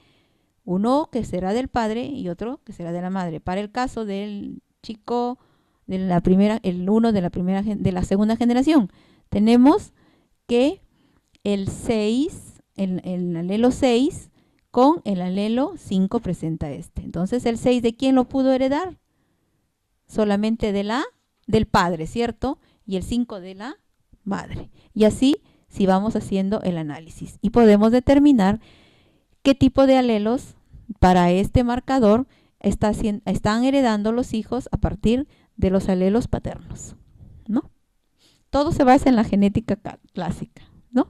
uno que será del padre y otro que será de la madre. Para el caso del chico de la primera, el uno de la segunda generación, tenemos que el 6, el alelo 6 con el alelo 5 presenta este. Entonces, ¿el 6 de quién lo pudo heredar? Solamente del padre, ¿cierto? Y el 5 de la madre. Y así, si vamos haciendo el análisis. Y podemos determinar qué tipo de alelos para este marcador están heredando los hijos a partir de los alelos paternos, ¿no? Todo se basa en la genética clásica, ¿no?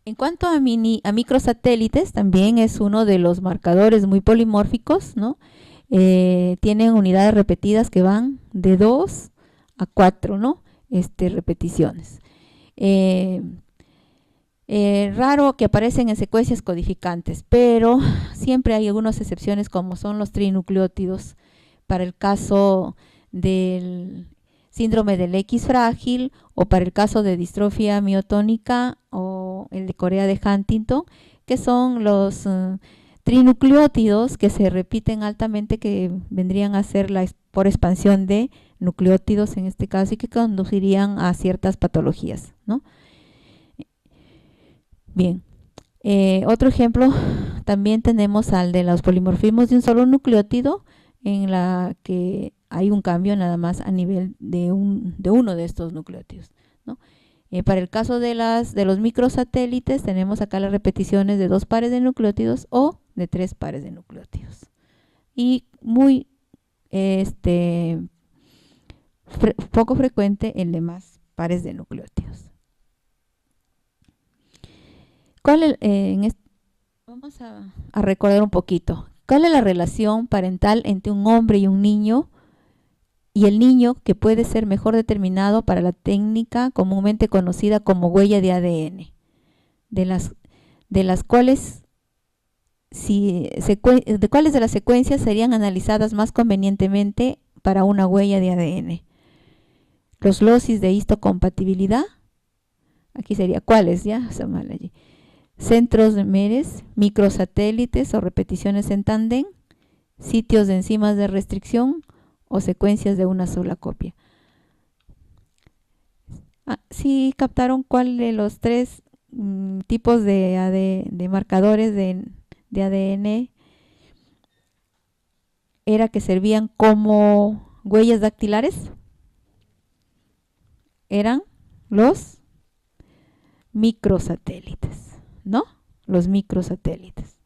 En cuanto a microsatélites, también es uno de los marcadores muy polimórficos, ¿no? Tienen unidades repetidas que van de 2 a 4, ¿no? Repeticiones. Raro que aparecen en secuencias codificantes, pero siempre hay algunas excepciones, como son los trinucleótidos para el caso del síndrome del X frágil, o para el caso de distrofia miotónica o el de Corea de Huntington, que son los trinucleótidos que se repiten altamente, que vendrían a ser por expansión de nucleótidos en este caso, y que conducirían a ciertas patologías, ¿no? Bien, otro ejemplo También tenemos al de los polimorfismos de un solo nucleótido, en la que hay un cambio nada más a nivel de uno de estos nucleótidos, ¿no? Para el caso de los microsatélites, tenemos acá las repeticiones de 2 pares de nucleótidos o de 3 pares de nucleótidos. Y muy poco frecuente el de más pares de nucleótidos. Vamos a recordar un poquito. ¿Cuál es la relación parental entre un hombre y un niño? Y el niño, que puede ser mejor determinado para la técnica comúnmente conocida como huella de ADN, de las cuales cuáles de las secuencias serían analizadas más convenientemente para una huella de ADN. Los locis de histocompatibilidad, aquí sería cuáles, ya está mal allí. Centros de Meres, microsatélites o repeticiones en tándem, sitios de enzimas de restricción o secuencias de una sola copia. ¿Sí captaron cuál de los 3 tipos de marcadores de ADN era que servían como huellas dactilares? Eran los microsatélites, ¿no? Los microsatélites.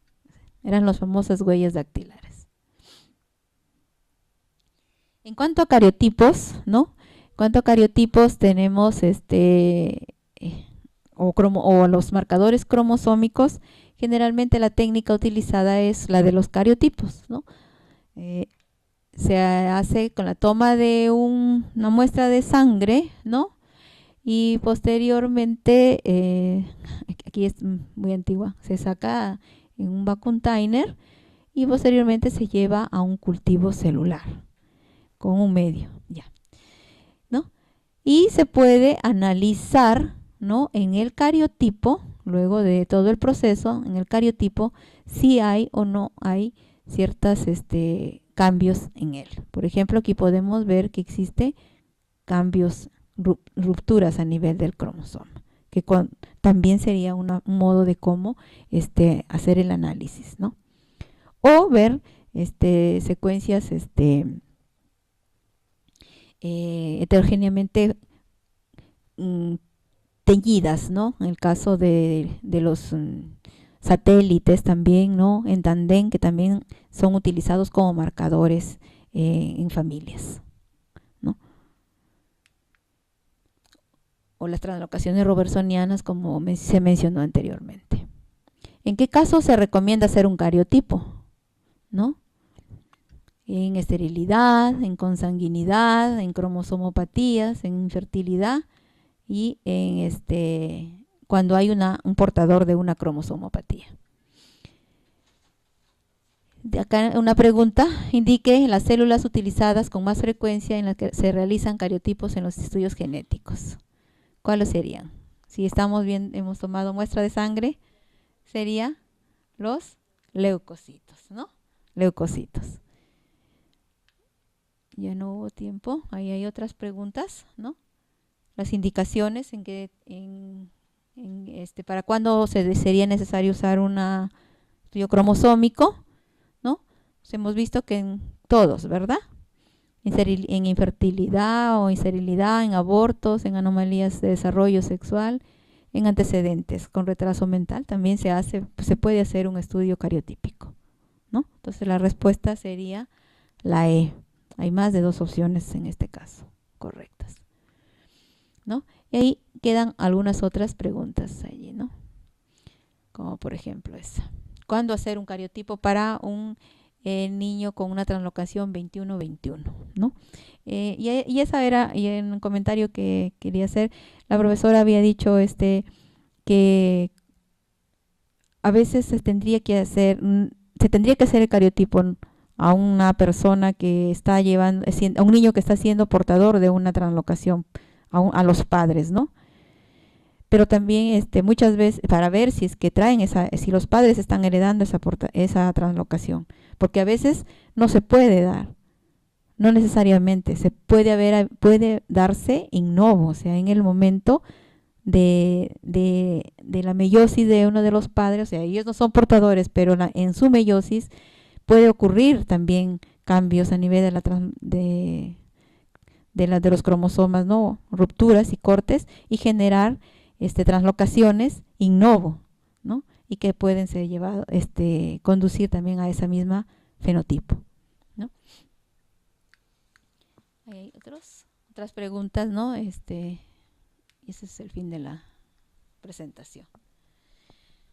Eran las famosas huellas dactilares. En cuanto a cariotipos, ¿no? En cuanto a cariotipos tenemos o los marcadores cromosómicos. Generalmente la técnica utilizada es la de los cariotipos, ¿no? Se hace con la toma de una muestra de sangre, ¿no? Y posteriormente, aquí es muy antigua, se saca en un vacuum-container y posteriormente se lleva a un cultivo celular con un medio, ya, ¿no? Y se puede analizar, ¿no? En el cariotipo, luego de todo el proceso, en el cariotipo, si hay o no hay ciertas cambios en él. Por ejemplo, aquí podemos ver que existe cambios, rupturas a nivel del cromosoma, que también sería un modo de cómo hacer el análisis, ¿no? O ver secuencias heterogéneamente teñidas, ¿no? En el caso de los satélites también, ¿no? En tándem, que también son utilizados como marcadores en familias, ¿no? O las translocaciones robertsonianas, como se mencionó anteriormente. ¿En qué caso se recomienda hacer un cariotipo? ¿No? En esterilidad, en consanguinidad, en cromosomopatías, en infertilidad y en cuando hay un portador de una cromosomopatía. De acá una pregunta: indique las células utilizadas con más frecuencia en las que se realizan cariotipos en los estudios genéticos. ¿Cuáles serían? Si estamos bien, hemos tomado muestra de sangre, sería los leucocitos, ¿no? Leucocitos. Ya no hubo tiempo, ahí hay otras preguntas, ¿no? Las indicaciones en que para cuándo sería necesario usar un estudio cromosómico, ¿no? Pues hemos visto que en todos, ¿verdad? En infertilidad o inserilidad, en abortos, en anomalías de desarrollo sexual, en antecedentes con retraso mental, también se puede hacer un estudio cariotípico, ¿no? Entonces la respuesta sería la E. Hay más de 2 opciones en este caso correctas, ¿no? Y ahí quedan algunas otras preguntas allí, ¿no? Como por ejemplo esa: ¿cuándo hacer un cariotipo para un niño con una translocación 21-21, ¿no? Y esa era, y en un comentario que quería hacer, la profesora había dicho que a veces se tendría que hacer el cariotipo a una persona que está a un niño que está siendo portador de una translocación, a los padres, ¿no? Pero también muchas veces para ver si es que si los padres están heredando esa translocación, porque a veces no se puede dar, no necesariamente, puede darse in novo, o sea, en el momento de la meiosis de uno de los padres, o sea, ellos no son portadores, pero en su meiosis puede ocurrir también cambios a nivel de los cromosomas, ¿no? Rupturas y cortes y generar translocaciones in novo, ¿no? Y que pueden ser llevados, conducir también a esa misma fenotipo, ¿no? Hay otras preguntas, ¿no? Y ese es el fin de la presentación.